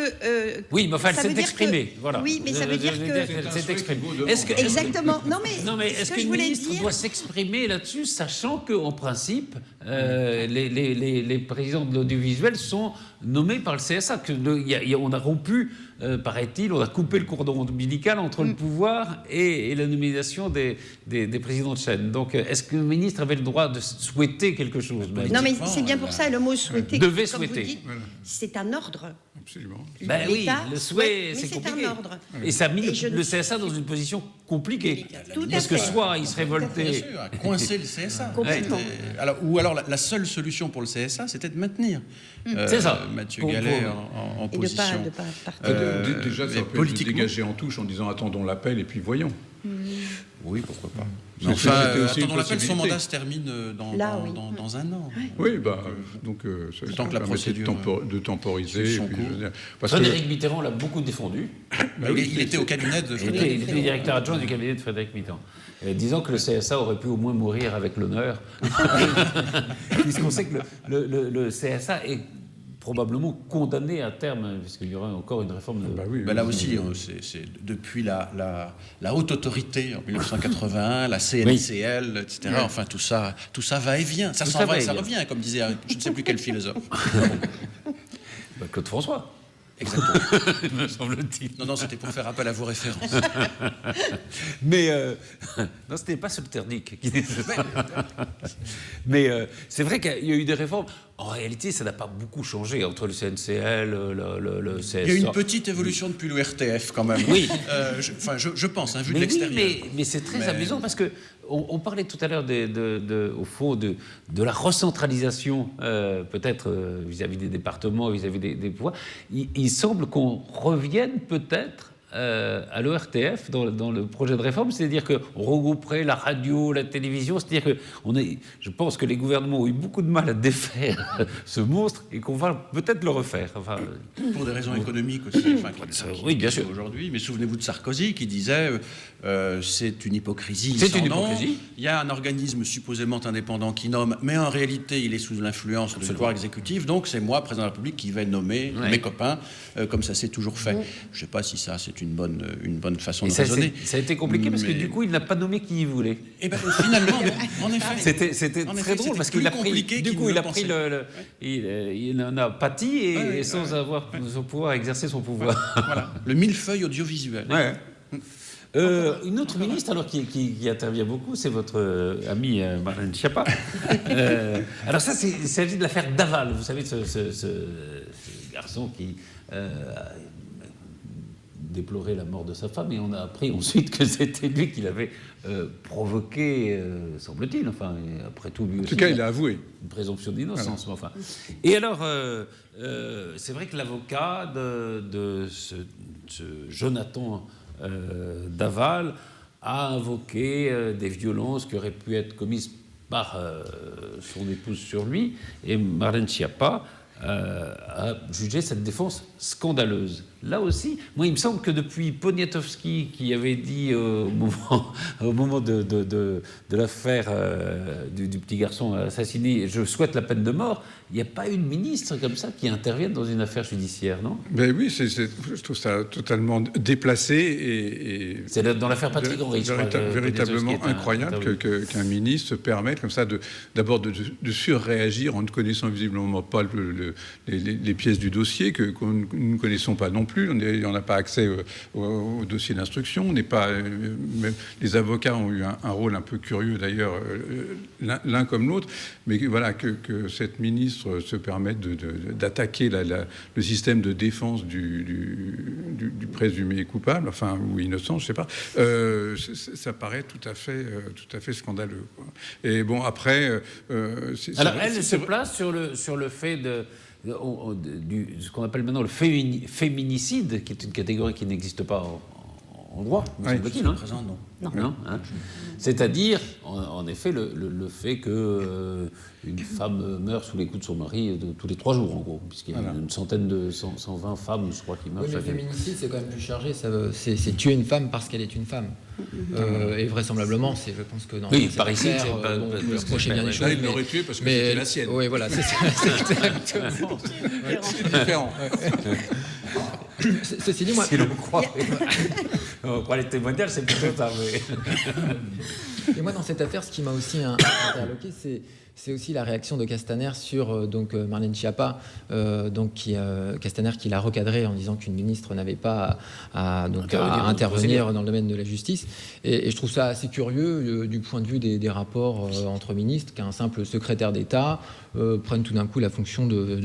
Oui, mais enfin, elle s'est exprimée. Voilà. Oui, mais ça veut dire que. C'est exprimé. Exactement. Non, mais est-ce qu'une ministre doit s'exprimer là-dessus, sachant qu'en principe, les présidents de l'audiovisuel sont nommés par le CSA, on a rompu, paraît-il, on a coupé le cordon ombilical entre le pouvoir et la nomination des présidents de chaîne. Donc, est-ce que le ministre avait le droit de souhaiter quelque chose? Non, mais c'est bien pour ça, le mot souhaiter. Devait souhaiter. C'est un ordre. Absolument. Oui, le souhait, c'est compliqué. Un ordre. Et ça a mis le CSA dans une position compliquée. Parce que soit il se révoltait... Coincer le CSA. Complètement. Ou alors la seule solution pour le CSA, c'était de maintenir Mathieu Gallet en position. Et de pas partir. Déjà, ça peut être dégagé en touche en disant attendons l'appel et puis voyons. Oui, pourquoi pas. C'est- Mais enfin, c'était aussi une attendons l'appel, son possibilité. mandat se termine Là, oui. dans un an. Oui, donc ça temps que la permettait procédure, de temporiser. suive son et puis, cours. je veux dire, parce que Frédéric Mitterrand l'a beaucoup défendu. Il était au cabinet de Il Frédéric. était directeur adjoint du cabinet de Frédéric Mitterrand. Disant que le CSA aurait pu au moins mourir avec l'honneur, puisqu'on sait que le CSA est probablement condamné à terme, puisqu'il y aura encore une réforme de... bah oui, Ben là aussi, c'est depuis la haute autorité en 1981, la CNCL, etc. Enfin, tout ça va et vient. Ça s'en va et ça revient, comme disait je ne sais plus quel philosophe. Claude François. Exactement. Me semble-t-il. Non, c'était pour faire appel à vos références. Mais non, c'était pas Solternik qui disait ça. Mais c'est vrai qu'il y a eu des réformes. En réalité, ça n'a pas beaucoup changé entre le CNCL, le CSA. Il y a eu une petite évolution depuis le RTF quand même. Oui. Je pense, vu de Mais l'extérieur. oui, mais c'est très amusant parce que on parlait tout à l'heure au fond de la recentralisation, peut-être vis-à-vis des départements, vis-à-vis des pouvoirs. Il semble qu'on revienne peut-être à l'ORTF dans le projet de réforme, c'est-à-dire qu'on regrouperait la radio, la télévision, c'est-à-dire que je pense que les gouvernements ont eu beaucoup de mal à défaire ce monstre et qu'on va peut-être le refaire. Enfin, pour des raisons économiques aussi. Oui, bien sûr. Aujourd'hui, mais souvenez-vous de Sarkozy qui disait c'est une hypocrisie. C'est sans une nom. hypocrisie. Il y a un organisme supposément indépendant qui nomme, mais en réalité, il est sous l'influence du pouvoir exécutif. Donc, c'est moi, président de la République, qui vais nommer mes copains, comme ça s'est toujours fait. Je ne sais pas si ça, c'est une bonne façon de raisonner. Ça a été compliqué parce que du coup, il n'a pas nommé qui il voulait. Et ben, finalement, en effet. C'était En très effet, drôle c'était parce plus qu'il a pris, compliqué du qu'il coup, ne il le a pris pensait. il en a pâti et sans avoir son pouvoir exercer son pouvoir. Voilà, le millefeuille audiovisuel. Une autre ministre alors qui intervient beaucoup, c'est votre ami Marlène Schiappa. Alors ça, il s'agit de l'affaire Daval. Vous savez, ce garçon qui a déploré la mort de sa femme, et on a appris ensuite que c'était lui qui l'avait provoqué, semble-t-il. Enfin, et après tout, lui aussi. en tout cas, il a avoué. Une présomption d'innocence. Voilà. Enfin. Et alors, c'est vrai que l'avocat de ce Jonathan Daval a invoqué des violences qui auraient pu être commises par son épouse sur lui, et Marlène Schiappa a jugé cette défense scandaleuse. Là aussi, moi, il me semble que depuis Poniatowski, qui avait dit au moment de l'affaire du petit garçon assassiné, je souhaite la peine de mort, il n'y a pas une ministre comme ça qui intervienne dans une affaire judiciaire, non? Ben oui, je trouve ça totalement déplacé et c'est dans l'affaire Patrick Henry, véritablement incroyable qu'un ministre se permette comme ça d'abord de surréagir en ne connaissant visiblement pas les pièces du dossier que nous ne connaissons pas non plus. On n'a pas accès au dossier d'instruction. Même les avocats ont eu un rôle un peu curieux d'ailleurs, l'un comme l'autre. Mais voilà, que cette ministre se permette d'attaquer le système de défense du présumé coupable, enfin, ou innocent, je ne sais pas, ça paraît tout à fait scandaleux, quoi. Et bon, après... alors, elle se place sur le fait ce qu'on appelle maintenant le féminicide, qui est une catégorie qui n'existe pas en droit, me semble-t-il. Présent, non. Non, hein. C'est-à-dire, en effet, le fait que une femme meurt sous les coups de son mari tous les 3 jours, en gros, puisqu'il y a une centaine de 120 femmes, je crois, qui meurent. Oui, mais le féminicide, c'est quand même plus chargé. C'est tuer une femme parce qu'elle est une femme. Et vraisemblement, je pense que dans par ici, vous reprochez bien les choses. Là, il l'aurait tué parce que c'était la sienne. Oui, voilà, c'est exactement. C'est différent. Ceci dit, moi... Si l'on croit les témoignages, c'est plutôt tard. Et moi, dans cette affaire, ce qui m'a aussi interloqué, c'est aussi la réaction de Castaner sur Marlène Schiappa, Castaner qui l'a recadré en disant qu'une ministre n'avait pas à intervenir dans le domaine de la justice. Et je trouve ça assez curieux du point de vue des rapports entre ministres, qu'un simple secrétaire d'État prenne tout d'un coup la fonction de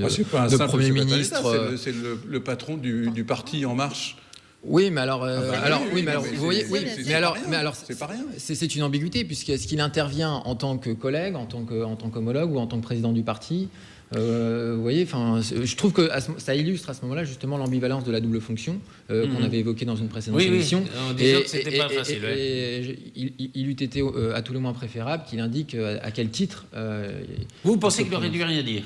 Premier ministre. C'est le patron du parti En Marche. Oui, mais alors, vous voyez, c'est pas rien. C'est une ambiguïté, puisque est-ce qu'il intervient en tant que collègue, en tant qu'homologue ou en tant que président du parti? Vous voyez, je trouve que ça illustre à ce moment-là justement l'ambivalence de la double fonction qu'on avait évoquée dans une précédente émission. En disant que c'était pas facile. Il eût été à tout le moins préférable qu'il indique à quel titre. Vous pensez qu'il aurait dû rien dire?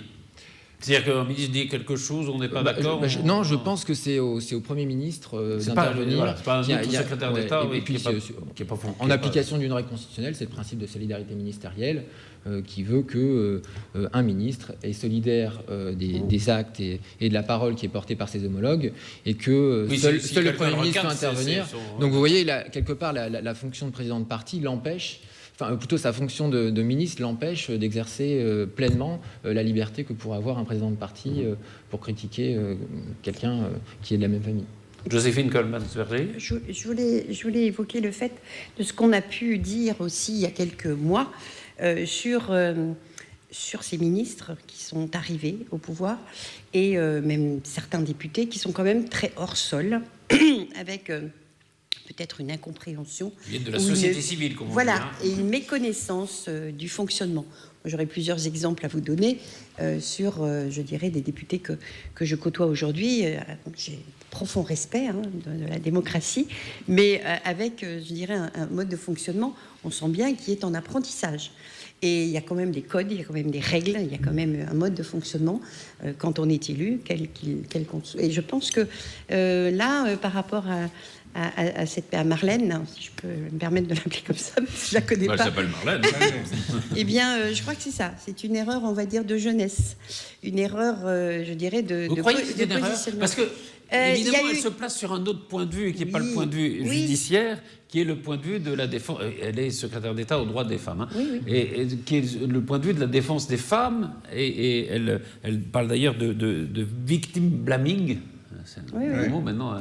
C'est-à-dire qu'un ministre dit quelque chose, on n'est pas d'accord? Non, je pense que c'est au Premier ministre d'intervenir. Voilà, c'est pas un autre secrétaire d'État qui est pas en application d'une règle constitutionnelle, c'est le principe de solidarité ministérielle qui veut que un ministre est solidaire des actes et de la parole qui est portée par ses homologues et que seul le Premier ministre peut intervenir. Donc vous voyez, quelque part, la fonction de président de parti l'empêche. Enfin, plutôt sa fonction de ministre l'empêche d'exercer pleinement la liberté que pourrait avoir un président de parti pour critiquer quelqu'un qui est de la même famille. Joséphine Coleman-Sverger. Je voulais évoquer le fait de ce qu'on a pu dire aussi il y a quelques mois sur ces ministres qui sont arrivés au pouvoir et même certains députés qui sont quand même très hors sol avec... peut-être une incompréhension. Ils viennent de la société civile, comme on dit. Voilà, et une méconnaissance du fonctionnement. J'aurais plusieurs exemples à vous donner sur, je dirais, des députés que je côtoie aujourd'hui. J'ai profond respect de la démocratie, mais avec, je dirais, un mode de fonctionnement, on sent bien, qui est en apprentissage. Et il y a quand même des codes, il y a quand même des règles, il y a quand même un mode de fonctionnement quand on est élu, et je pense que là, par rapport à Marlène, si je peux me permettre de l'appeler comme ça, parce que je la connais pas. Elle s'appelle Marlène. Eh bien, je crois que c'est ça. C'est une erreur, on va dire, de jeunesse. Une erreur, je dirais, Vous croyez que c'est une erreur? Parce que, évidemment, elle eu... se place sur un autre point de vue, qui n'est pas le point de vue oui. judiciaire, qui est le point de vue de la défense. Elle est secrétaire d'État aux droits des femmes. Oui. Et qui est le point de vue de la défense des femmes. Et elle parle d'ailleurs de victim blaming. C'est un mot maintenant.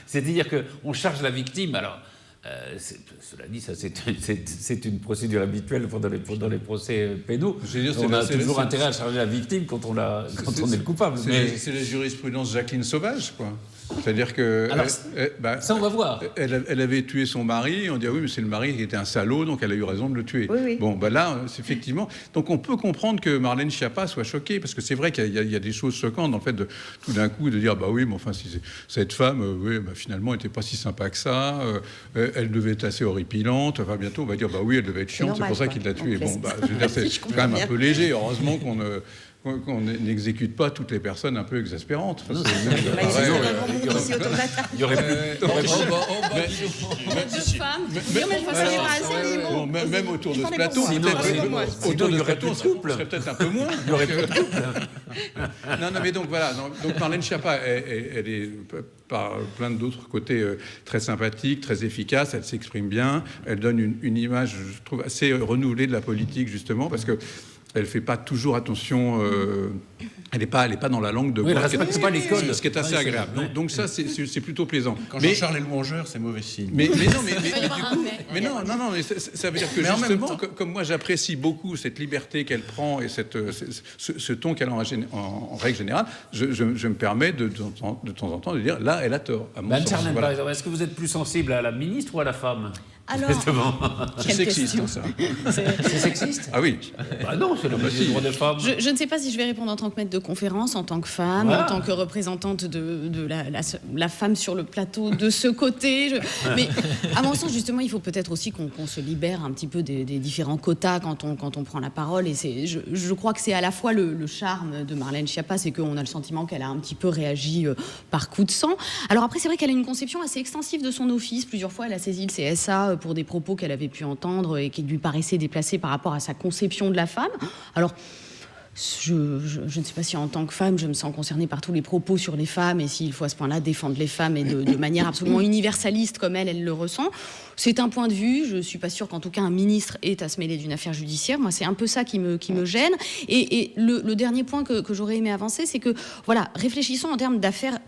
C'est-à-dire qu'on charge la victime. Alors, cela dit, ça c'est une procédure habituelle dans les procès pénaux. On a toujours intérêt à charger la victime quand on est le coupable. C'est la jurisprudence Jacqueline Sauvage, quoi. C'est-à-dire que... Alors, ça, on va voir. Elle avait tué son mari, on dit, ah oui, mais c'est le mari qui était un salaud, donc elle a eu raison de le tuer. Oui. Bon, là, c'est effectivement... Donc on peut comprendre que Marlène Schiappa soit choquée, parce que c'est vrai qu'il y a des choses choquantes, dans le fait de tout d'un coup de dire, bah oui, mais enfin, si cette femme, finalement, n'était pas si sympa que ça, elle devait être assez horripilante, enfin, bientôt, on va dire, bah oui, elle devait être chiante, c'est pour ça qu'il l'a tuée. Bon, je veux dire, c'est quand même un peu léger, heureusement qu'on n'exécute pas toutes les personnes un peu exaspérantes. Enfin, Il y aurait même autour de ce plateau, on serait peut-être un peu moins. Il y aurait plus de couple. Non, mais donc voilà. Donc Marlène Schiappa, elle est par plein d'autres côtés très sympathique, très efficace. Elle s'exprime bien. Elle donne une image, je trouve, assez renouvelée de la politique, justement, parce que elle fait pas toujours attention. Elle n'est pas dans la langue de bois. C'est pas l'école. Ce qui est assez agréable. Donc ça, c'est plutôt plaisant. Quand Jean-Charles est louangeur, c'est mauvais signe. Mais ça veut dire que justement, comme moi, j'apprécie beaucoup cette liberté qu'elle prend et ce ton qu'elle a en règle générale, je me permets de temps en temps de dire, là, elle a tort. Charlène, par exemple, est-ce que vous êtes plus sensible à la ministre ou à la femme? Alors, c'est sexiste, ça. C'est sexiste? Ah oui. Bah non, c'est le droit des femmes. je ne sais pas si je vais répondre en tant que maître de conférence, en tant que femme, en tant que représentante de la femme sur le plateau de ce côté. Mais à mon sens, justement, il faut peut-être aussi qu'on se libère un petit peu des différents quotas quand on prend la parole. Et je crois que c'est à la fois le charme de Marlène Schiappa, c'est qu'on a le sentiment qu'elle a un petit peu réagi par coup de sang. Alors après, c'est vrai qu'elle a une conception assez extensive de son office. Plusieurs fois, elle a saisi le CSA pour des propos qu'elle avait pu entendre et qui lui paraissaient déplacés par rapport à sa conception de la femme. Alors, je ne sais pas si en tant que femme, je me sens concernée par tous les propos sur les femmes et s'il faut à ce point-là défendre les femmes et de manière absolument universaliste comme elle le ressent. C'est un point de vue. Je ne suis pas sûre qu'en tout cas un ministre ait à se mêler d'une affaire judiciaire. Moi, c'est un peu ça qui me gêne. Et le dernier point que j'aurais aimé avancer, c'est que, voilà, réfléchissons en termes d'affaires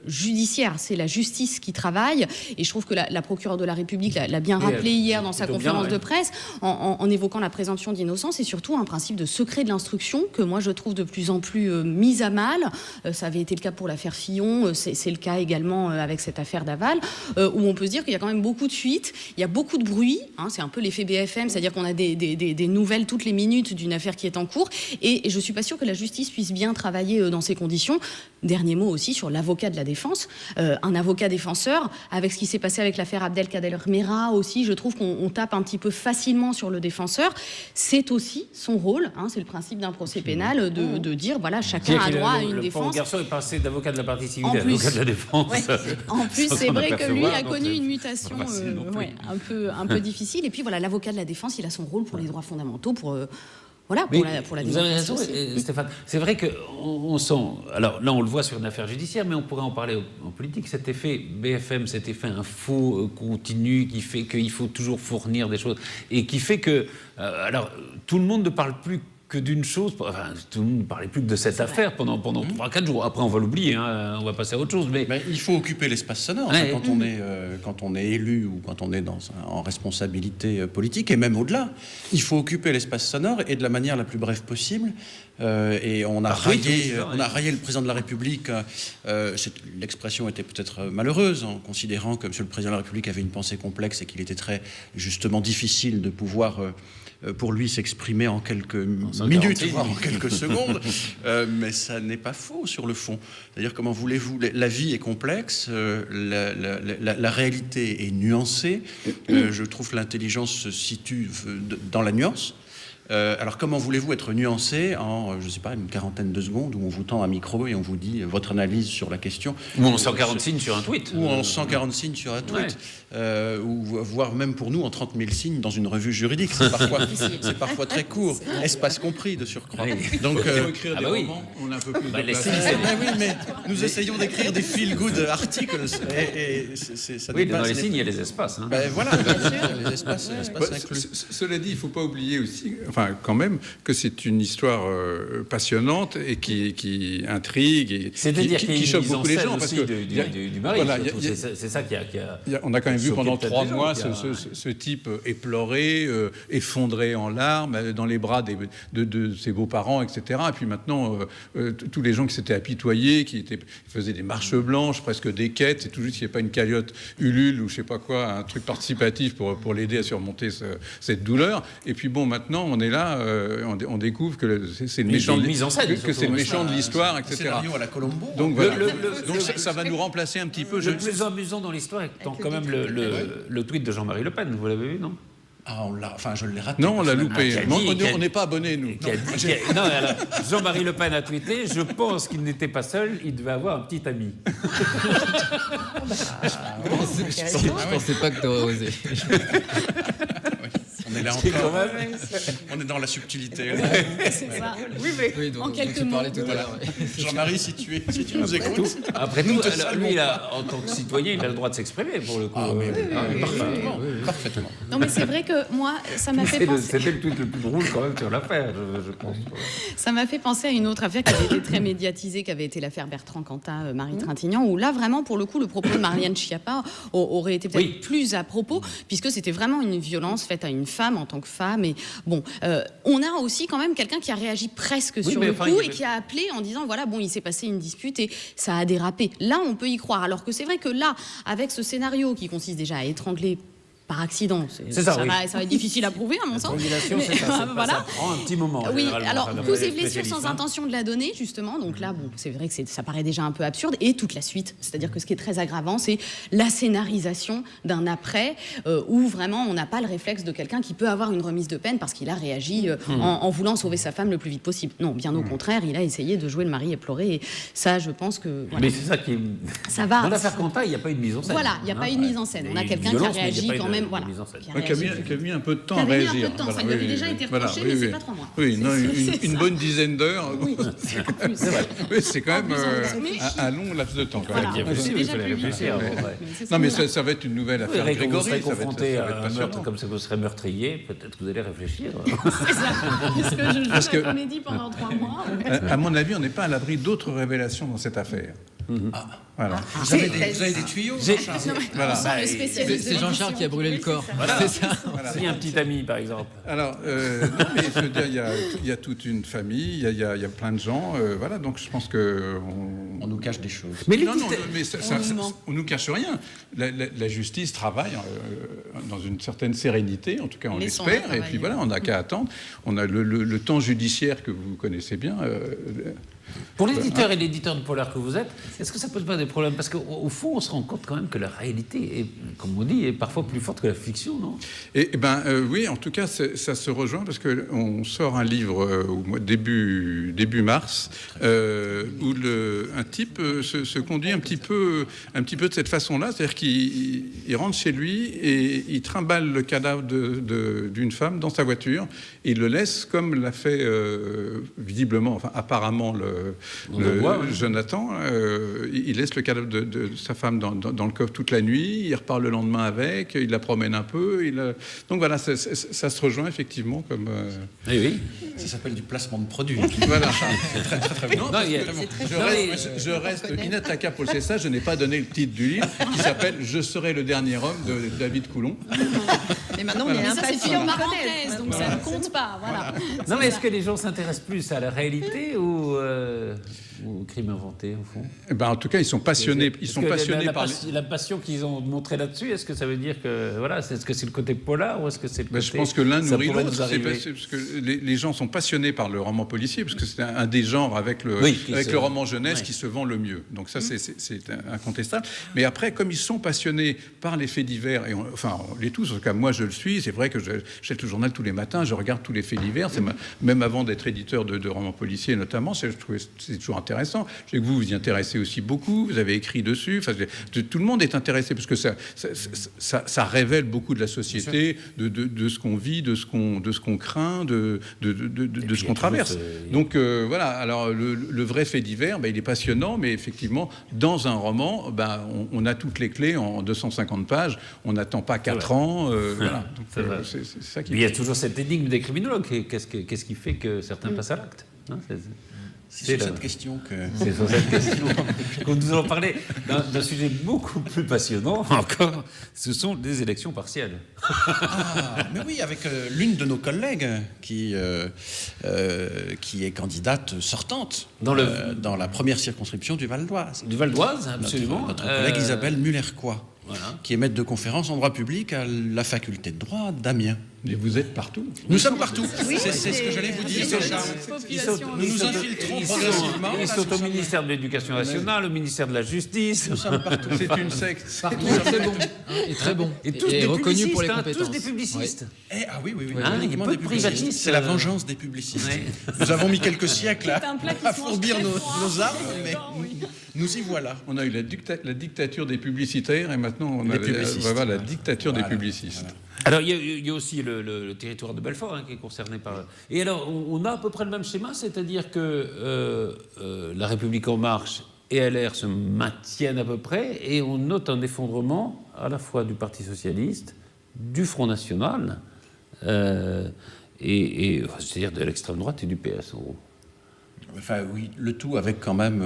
judiciaire, c'est la justice qui travaille. Et je trouve que la procureure de la République l'a bien rappelé hier dans sa conférence de presse, en évoquant la présomption d'innocence et surtout un principe de secret de l'instruction que moi je trouve de plus en plus mis à mal. Ça avait été le cas pour l'affaire Fillon, c'est le cas également avec cette affaire Daval, où on peut se dire qu'il y a quand même beaucoup de fuites, il y a beaucoup de bruit, hein, c'est un peu l'effet BFM, c'est-à-dire qu'on a des nouvelles toutes les minutes d'une affaire qui est en cours, et je suis pas sûre que la justice puisse bien travailler dans ces conditions. Dernier mot aussi sur l'avocat de la défense, un avocat défenseur, avec ce qui s'est passé avec l'affaire Abdelkader Mera aussi, je trouve qu'on tape un petit peu facilement sur le défenseur. C'est aussi son rôle, hein, c'est le principe d'un procès pénal, de dire, voilà, chacun a droit à une défense. Le pauvre garçon est passé d'avocat de la partie civile à plus, avocat de la défense. Ouais, en plus, c'est vrai que lui a connu une mutation un peu difficile. Et puis voilà, l'avocat de la défense, il a son rôle pour les droits fondamentaux, pour la vous avez raison, Stéphane. C'est vrai qu'on sent... Alors là, on le voit sur une affaire judiciaire, mais on pourrait en parler en politique. Cet effet BFM, cet effet info continu qui fait qu'il faut toujours fournir des choses et qui fait que... alors, tout le monde ne parle plus que d'une chose, enfin, tout le monde ne parlait plus que de cette affaire pendant 3-4 jours. Après, on va l'oublier, hein, on va passer à autre chose. Mais il faut occuper l'espace sonore quand on est élu ou quand on est en responsabilité politique, et même au-delà. Il faut occuper l'espace sonore et de la manière la plus brève possible. Et on a raillé le président de la République. L'expression était peut-être malheureuse, en considérant que M. le président de la République avait une pensée complexe et qu'il était très justement difficile de pouvoir pour lui s'exprimer en quelques minutes, voire en quelques secondes. Mais ça n'est pas faux sur le fond. C'est-à-dire, comment voulez-vous, la vie est complexe, la réalité est nuancée. Je trouve que l'intelligence se situe dans la nuance. Alors comment voulez-vous être nuancé en, je sais pas, une quarantaine de secondes où on vous tend un micro et on vous dit votre analyse sur la question, ou en 140 signes sur un tweet, ou en 140 signes sur un tweet, ou voire même pour nous en 30 000 signes dans une revue juridique, c'est parfois très court, espace compris de surcroît. Donc écrire des romans, on a un peu plus de place. Oui, mais nous essayons d'écrire des feel-good articles et ça oui, dans les signes il y a les espaces, hein. Voilà, les espaces inclus. Cela dit, il ne faut pas oublier aussi, enfin quand même, que c'est une histoire passionnante et qui intrigue et qui choque beaucoup les gens, parce que du mari, voilà, c'est ça qui a on a quand même vu pendant 3 mois ce type éploré, effondré en larmes dans les bras de ses beaux-parents, etc. Et puis maintenant tous les gens qui s'étaient apitoyés, qui faisaient des marches blanches, presque des quêtes, c'est tout juste qu'il n'y ait pas une cagnotte Ulule ou je sais pas quoi, un truc participatif pour l'aider à surmonter cette douleur. Et puis bon, maintenant on est là, on découvre que c'est le méchant de l'histoire, etc. Scénario à la Colombo. Donc voilà. Donc ça va nous remplacer un petit peu. Le plus amusant dans l'histoire étant quand même le tweet de Jean-Marie Le Pen. Vous l'avez vu, non? Je l'ai raté. Non, on l'a loupé. On n'est pas abonnés, nous. Non, alors, Jean-Marie Le Pen a tweeté. Je pense qu'il n'était pas seul, il devait avoir un petit ami. Je pensais pas que tu aurais osé. On est là encore. On est dans la subtilité. C'est ça. Oui, donc, en quelques mots. tout à l'heure. Jean-Marie, si tu nous écoutes. Après tout, lui, en tant que citoyen, il a le droit de s'exprimer, pour le coup. Parfaitement. Non, mais c'est vrai que moi, ça m'a fait penser... C'était le tweet le plus drôle quand même sur l'affaire, je pense. Ça m'a fait penser à une autre affaire qui avait été très médiatisée, qui avait été l'affaire Bertrand Cantat, Marie Trintignant, où là, vraiment, pour le coup, le propos de Marianne Schiappa aurait été peut-être plus à propos, puisque c'était vraiment une violence faite à une femme en tant que femme. Et bon, on a aussi quand même quelqu'un qui a réagi presque sur le coup et qui a appelé en disant, voilà, bon, il s'est passé une dispute et ça a dérapé. Là, on peut y croire. Alors que c'est vrai que là, avec ce scénario qui consiste déjà à étrangler par accident, ça va être difficile à prouver à mon sens. Ça prend un petit moment. Oui, alors cause et blessure sans intention de la donner, justement. Donc là, bon, c'est vrai que ça paraît déjà un peu absurde. Et toute la suite, c'est-à-dire que ce qui est très aggravant, c'est la scénarisation d'un après où vraiment on n'a pas le réflexe de quelqu'un qui peut avoir une remise de peine parce qu'il a réagi en voulant sauver sa femme le plus vite possible. Non, bien au contraire, il a essayé de jouer le mari éploré. Et ça, je pense que... Voilà. Mais c'est ça qui est... Ça va. Dans l'affaire Cantat, il n'y a pas eu de mise en scène. Voilà, il n'y a pas eu de mise en scène. On a quelqu'un qui a réagi quand même. Voilà. Qui a mis un peu de temps à réagir. Ça lui avait déjà été reproché, mais c'est pas 3 mois. Oui, une bonne dizaine d'heures. Oui, c'est quand même un long laps de temps. Il fallait réfléchir. Non, mais ça va être une nouvelle affaire. Grégory, vous serez confronté à un meurtre comme ça, vous serez meurtrier, peut-être que vous allez réfléchir. C'est ça. Parce que je l'ai dit pendant 3 mois. À mon avis, on n'est pas à l'abri d'autres révélations dans cette affaire. Voilà. Vous avez des tuyaux, Jean-Charles. Voilà. Le spécialiste de C'est Jean-Charles qui a brûlé le corps. Voilà. C'est ça. Si un petit ami, par exemple. Alors, non, mais je veux dire, il y a toute une famille, il y a plein de gens, voilà, donc je pense que... On nous cache des choses. Mais Non, mais on nous cache rien. La justice travaille dans une certaine sérénité, en tout cas on Laissons-la l'espère, et travailler. puis voilà, on n'a qu'à attendre. On a le temps judiciaire que vous connaissez bien. Pour l'éditeur et l'éditeur de polar que vous êtes, est-ce que ça pose pas des problèmes? Parce qu'au fond, on se rend compte quand même que la réalité, est, comme on dit, est parfois plus forte que la fiction, non? Oui, en tout cas, ça se rejoint parce qu'on sort un livre au mois début mars où un type se conduit un petit peu de cette façon-là, c'est-à-dire qu'il rentre chez lui et il trimballe le cadavre d'une femme dans sa voiture et il le laisse comme l'a fait visiblement, enfin apparemment Jonathan. Il laisse le cadavre de sa femme dans le coffre toute la nuit, il repart le lendemain avec, il la promène un peu. Donc voilà, ça se rejoint effectivement comme... Oui. Ça s'appelle du placement de produit. Voilà. Très, très, très bien. Non, il y a- Je reste inattaquable pour le CSA. Je n'ai pas donné le titre du livre qui s'appelle « Je serai le dernier homme » de David Coulon. Mais maintenant, on est Mais ça, c'est impatient. une parenthèse, donc ça ne compte pas. Voilà. Non, mais est-ce que les gens s'intéressent plus à la réalité ou au crime inventé, au fond? Eh ben, en tout cas, ils sont passionnés. Ils Est-ce sont que passionnés par... la passion qu'ils ont montrée là-dessus, est-ce que ça veut dire que voilà, est-ce que c'est le côté polar ou est-ce que c'est le Ben, côté... je pense que l'un ça nourrit pourrait l'autre. nous arriver. Parce que les gens sont passionnés par le roman policier, parce que c'est un des genres avec le roman jeunesse qui se vend le mieux. Donc ça, c'est incontestable. Mais après, comme ils sont passionnés par les faits divers, et on les tous, en tout cas moi je le suis, c'est vrai que j'achète le journal tous les matins, je regarde tous les faits divers, même avant d'être éditeur de romans policiers notamment, je trouvais c'est toujours intéressant. Je sais que vous y intéressez aussi beaucoup, vous avez écrit dessus, tout le monde est intéressé, parce que ça révèle beaucoup de la société, de ce qu'on vit, de ce qu'on craint, de ce qu'on traverse. Donc voilà, alors le vrai fait divers, il est passionnant, mais effectivement, dans un roman, on a toutes les clés en 250 pages, on n'attend pas 4 ans, voilà. Donc, c'est ça qui... Mais il y a toujours cette énigme des criminologues. Qu'est-ce qui fait que certains passent à l'acte, hein? C'est sur cette question que... C'est sur cette question que nous allons parler d'un sujet beaucoup plus passionnant encore. Ce sont les élections partielles. Mais oui, avec l'une de nos collègues qui est candidate sortante dans la première circonscription du Val d'Oise. Du Val d'Oise, absolument. Notre collègue Isabelle Muller-Coy, Voilà. qui est maître de conférence en droit public à la faculté de droit d'Amiens. Et vous êtes partout. Nous sommes partout. C'est ce que j'allais vous dire, Jean-Charles. Nous nous infiltrons progressivement. Ils sont au ministère de l'Éducation nationale, au ministère de la Justice. Nous sommes partout. C'est une secte. Partout, c'est bon. Et très bon. Et tous Et des reconnu pour les publicistes, compétences. tous des publicistes. Ah oui. Hein, il y a uniquement peu des de publicistes. privatistes. C'est la vengeance des publicistes. Ouais. Nous avons mis quelques siècles C'est un plat qui à se mange fourbir très nos froid. armes, mais nous y voilà. On a eu la dictature des publicitaires et maintenant on a publicistes. la dictature des Voilà. publicistes. Voilà. Alors, il y a aussi le territoire de Belfort qui est concerné par... Et alors, on a à peu près le même schéma, c'est-à-dire que La République En Marche et LR se maintiennent à peu près, et on note un effondrement à la fois du Parti Socialiste, du Front National, c'est-à-dire de l'extrême droite et du PS, en gros. Enfin, oui, le tout avec quand même...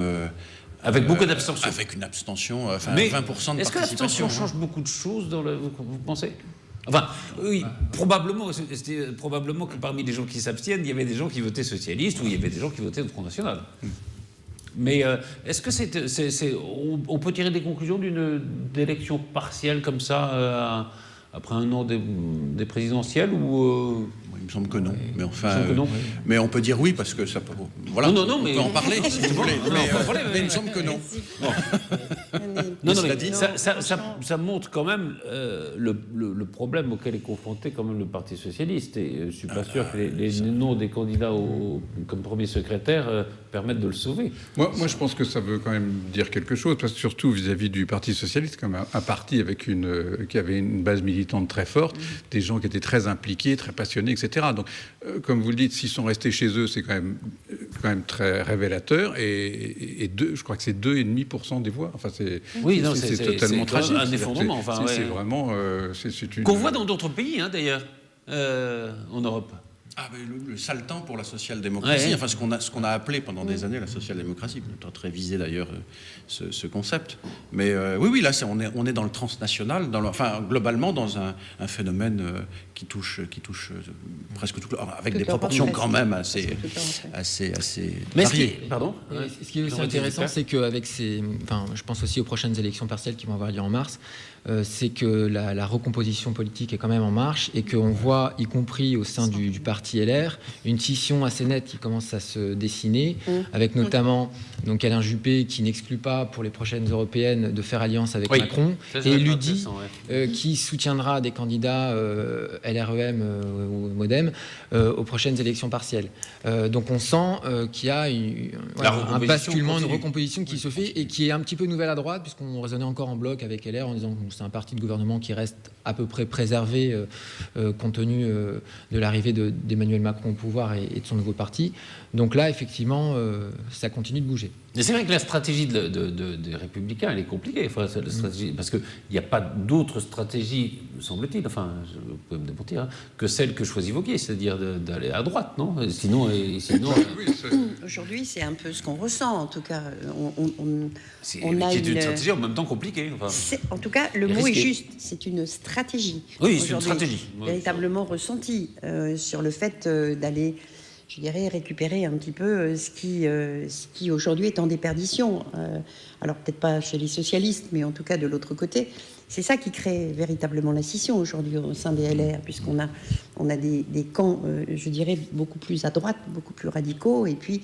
Avec beaucoup d'abstention. Avec une abstention, Mais 20% de participation. est-ce que l'abstention change beaucoup de choses vous pensez? Enfin, oui, probablement que parmi les gens qui s'abstiennent, il y avait des gens qui votaient socialistes ou il y avait des gens qui votaient au Front National. Mais est-ce que on peut tirer des conclusions d'une élection partielle comme ça après un an des présidentielles ou Il me semble que non. Mais enfin, Il me semble que non. mais on peut dire oui parce que ça peut. Voilà. Non, on mais peut en parler si vous voulez. non, Mais, pas de problème, mais il me semble que non. Non, cela mais dit, ça montre quand même le problème auquel est confronté quand même le Parti Socialiste. Et je ne suis pas sûr que les noms des candidats comme premier secrétaire permettent de le sauver. Moi, je pense que ça veut quand même dire quelque chose, parce que surtout vis-à-vis du Parti Socialiste, comme un parti qui avait une base militante très forte, des gens qui étaient très impliqués, très passionnés, etc. Donc, comme vous le dites, s'ils sont restés chez eux, c'est quand même très révélateur. Et je crois que c'est 2,5% des voix. Enfin, c'est totalement tragique. Un effondrement. Enfin, c'est ouais. vraiment... Qu'on voit dans d'autres pays, hein, d'ailleurs, en Europe. Ah, mais le sale temps pour la social-démocratie, Ouais. enfin ce qu'on a appelé pendant des années la social-démocratie, on a très visé d'ailleurs ce concept. Mais oui, là on est dans le transnational, enfin globalement dans un phénomène qui touche presque tout, avec Tout des Europe, proportions presque. quand même Presque toute Europe, assez Mais variées. pardon. Et ce qui est aussi intéressant, c'est qu'avec je pense aussi aux prochaines élections partielles qui vont avoir lieu en mars, c'est que la recomposition politique est quand même en marche et qu'on voit, y compris au sein du parti LR, une scission assez nette qui commence à se dessiner, avec notamment donc Alain Juppé qui n'exclut pas pour les prochaines européennes de faire alliance avec Oui. Macron, Ça, c'est et vraiment Ludi intéressant, ouais. qui soutiendra des candidats LREM ou Modem aux prochaines élections partielles. Donc on sent qu'il y a un basculement, une recomposition qui se fait et qui est un petit peu nouvelle à droite, puisqu'on raisonnait encore en bloc avec LR en disant que c'est un parti de gouvernement qui reste à peu près préservé compte tenu de l'arrivée d'Emmanuel Macron au pouvoir et de son nouveau parti. Donc là, effectivement, ça continue de bouger. Mais c'est vrai que la stratégie des Républicains, elle est compliquée. Enfin, c'est la stratégie, parce qu'il n'y a pas d'autre stratégie, me semble-t-il, enfin, vous pouvez me démentir, que celle que choisit Wauquiez, c'est-à-dire d'aller à droite, non ? Sinon, Oui, Aujourd'hui, c'est un peu ce qu'on ressent, en tout cas. c'est On a qui est une une- stratégie en même temps compliquée. Enfin, En tout cas, le Et mot est risqué. juste. C'est une stratégie. Oui, c'est une Aujourd'hui, stratégie. Oui, véritablement ressentie sur le fait d'aller, je dirais, récupérer un petit peu ce qui aujourd'hui est en déperdition. Alors peut-être pas chez les socialistes, mais en tout cas de l'autre côté. C'est ça qui crée véritablement la scission aujourd'hui au sein des LR, puisqu'on a des camps, je dirais, beaucoup plus à droite, beaucoup plus radicaux, et puis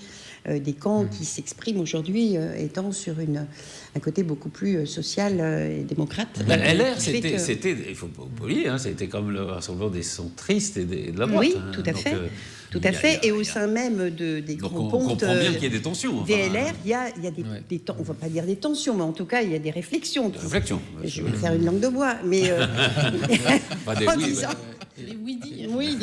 des camps qui s'expriment aujourd'hui étant sur un côté beaucoup plus social et démocrate. LR, Qui fait c'était, que- il faut pas oublier, c'était comme le rassemblement des centristes et de la droite. Oui, hein. tout à Donc, fait. Tout il y à a- fait. il y Et a- au sein même des Donc grands on pontes comprend bien qu'il y a des tensions. des enfin, LR, il y a des on va pas dire des tensions, mais en tout cas, il y a des réflexions. de réflexion. Je vais faire une langue de bois, mais Pas des- en oui, disant- Oui,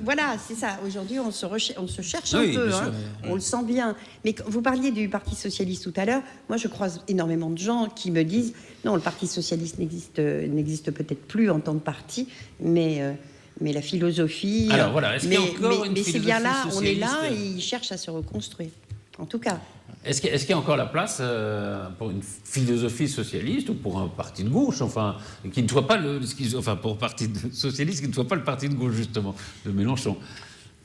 voilà, c'est ça. Aujourd'hui, on se cherche un Oui, peu, bien hein. sûr. On le sent bien. Mais vous parliez du Parti socialiste tout à l'heure. Moi, je croise énormément de gens qui me disent non, le Parti socialiste n'existe peut-être plus en tant que parti, mais la philosophie. Alors, voilà, est-ce qu'il y a encore une mais c'est bien là, philosophie on est là socialiste et ils cherchent à se reconstruire. En tout cas. Est-ce qu'il y a encore la place pour une philosophie socialiste ou pour un parti de gauche, enfin, qui ne soit pas pour un parti socialiste qui ne soit pas le parti de gauche justement de Mélenchon?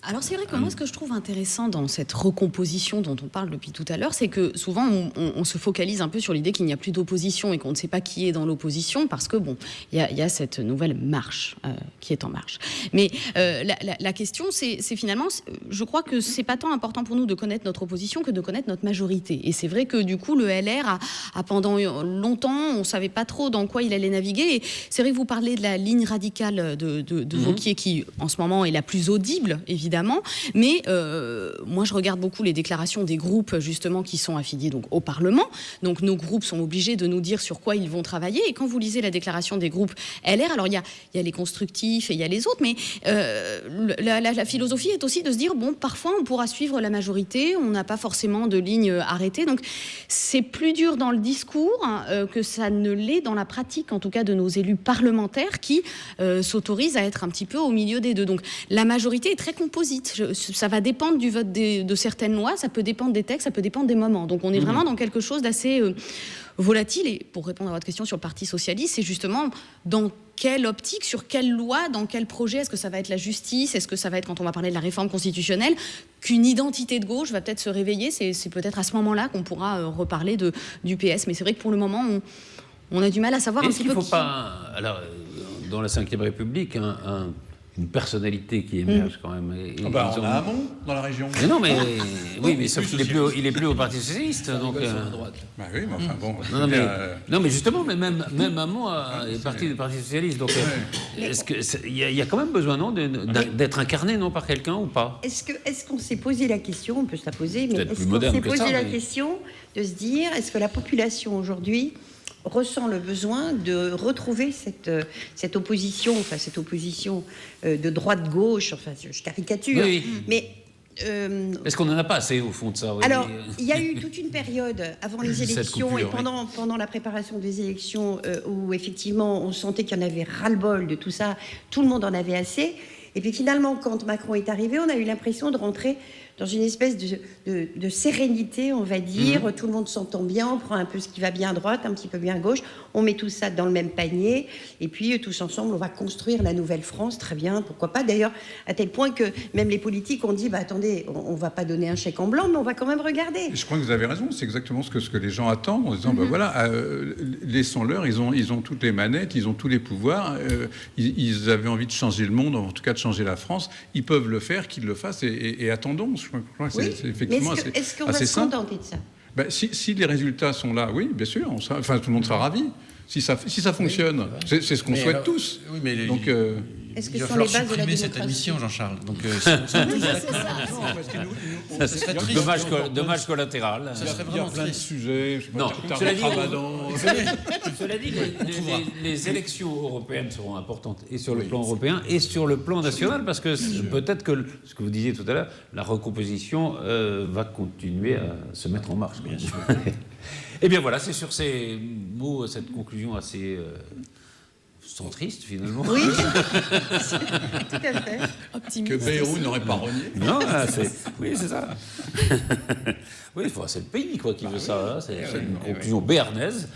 Alors c'est vrai que moi ce que je trouve intéressant dans cette recomposition dont on parle depuis tout à l'heure, c'est que souvent on se focalise un peu sur l'idée qu'il n'y a plus d'opposition et qu'on ne sait pas qui est dans l'opposition parce que bon, il y a cette nouvelle marche qui est en marche. Mais la question c'est finalement, je crois que c'est pas tant important pour nous de connaître notre opposition que de connaître notre majorité. Et c'est vrai que du coup le LR a pendant longtemps, on savait pas trop dans quoi il allait naviguer. Et c'est vrai que vous parlez de la ligne radicale de Wauquiez qui en ce moment est la plus audible évidemment. Mais moi, je regarde beaucoup les déclarations des groupes justement qui sont affiliés donc au Parlement. Donc nos groupes sont obligés de nous dire sur quoi ils vont travailler. Et quand vous lisez la déclaration des groupes LR, alors il y a les constructifs et il y a les autres, mais la philosophie est aussi de se dire bon, parfois on pourra suivre la majorité, on n'a pas forcément de ligne arrêtée. Donc c'est plus dur dans le discours que ça ne l'est dans la pratique, en tout cas de nos élus parlementaires qui s'autorisent à être un petit peu au milieu des deux. Donc la majorité est très composite. Ça va dépendre du vote de certaines lois, ça peut dépendre des textes, ça peut dépendre des moments. Donc on est vraiment dans quelque chose d'assez volatile. Et pour répondre à votre question sur le Parti socialiste, c'est justement dans quelle optique, sur quelle loi, dans quel projet, est-ce que ça va être la justice, est-ce que ça va être, quand on va parler de la réforme constitutionnelle, qu'une identité de gauche va peut-être se réveiller. C'est peut-être à ce moment-là qu'on pourra reparler du PS. Mais c'est vrai que pour le moment, on a du mal à savoir un Est-ce petit qu'il ne peu faut pas, alors, dans la Ve République, une personnalité qui émerge quand même. On a un Hamon dans la région. Mais non, mais oui, mais sauf qu'il est plus au Parti socialiste, donc. Bah oui, mais enfin bon. Non, mais justement, mais même Hamon est parti du Parti socialiste, donc est-ce que il y a quand même besoin non d'être incarné non par quelqu'un ou pas? Est-ce qu'on s'est posé la question, on peut se la poser, mais Peut-être est-ce plus qu'on moderne s'est que posé ça, la mais- question de se dire, est-ce que la population aujourd'hui ressent le besoin de retrouver cette opposition, enfin cette opposition de droite-gauche, enfin je caricature, Oui. mais Est-ce qu'on n'en a pas assez au fond de ça? Oui. alors, il y a eu toute une période avant les Cette élections et coupure, pendant la préparation des élections où effectivement on sentait qu'il y en avait ras-le-bol de tout ça, tout le monde en avait assez. Et puis finalement, quand Macron est arrivé, on a eu l'impression de rentrer dans une espèce de sérénité, on va dire. Tout le monde s'entend bien, on prend un peu ce qui va bien à droite, un petit peu bien à gauche, on met tout ça dans le même panier, et puis tous ensemble, on va construire la nouvelle France, très bien, pourquoi pas. D'ailleurs, à tel point que même les politiques ont dit, bah attendez, on va pas donner un chèque en blanc, mais on va quand même regarder. Et je crois que vous avez raison, c'est exactement ce que les gens attendent, en disant, bah voilà, laissons-leur, ils ont toutes les manettes, ils ont tous les pouvoirs, ils avaient envie de changer le monde, en tout cas de changer la France, ils peuvent le faire, qu'ils le fassent, et attendons. Je crois que Oui, c'est effectivement mais est-ce qu'on va assez se simple. contenter de ça? Ben, si les résultats sont là, oui, bien sûr, enfin, tout le monde sera ravi. Si ça fonctionne, c'est ce qu'on souhaite tous. Oui, mais Donc, Est-ce que il ce va sont les falloir bases de la supprimer cette démocratie? émission, Jean-Charles. Donc, Ça, c'est dommage collatéral. ça serait il y a vraiment plein de triste. sujets. Je sais pas, Non, Tariq cela dit, Ramadan. Cela dit, les élections européennes seront importantes et sur le plan européen et sur le plan national, parce que peut-être que, ce que vous disiez tout à l'heure, la recomposition va continuer à se mettre en marche. Bien sûr. Et bien voilà, c'est sur ces mots, cette conclusion assez centriste finalement. Oui, tout à fait. Que Optimiste. Bayrou n'aurait pas renié. Non, oui, c'est ça. Oui, c'est le pays quoi qui veut ça. Hein. C'est une conclusion béarnaise.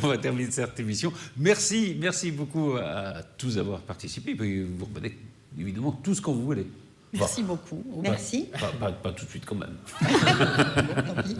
On va terminer cette émission. Merci beaucoup à tous d'avoir participé. Puis vous remettez évidemment tout ce qu'on vous voulez. Merci beaucoup. Merci. Pas tout de suite quand même. Bon, tant pis.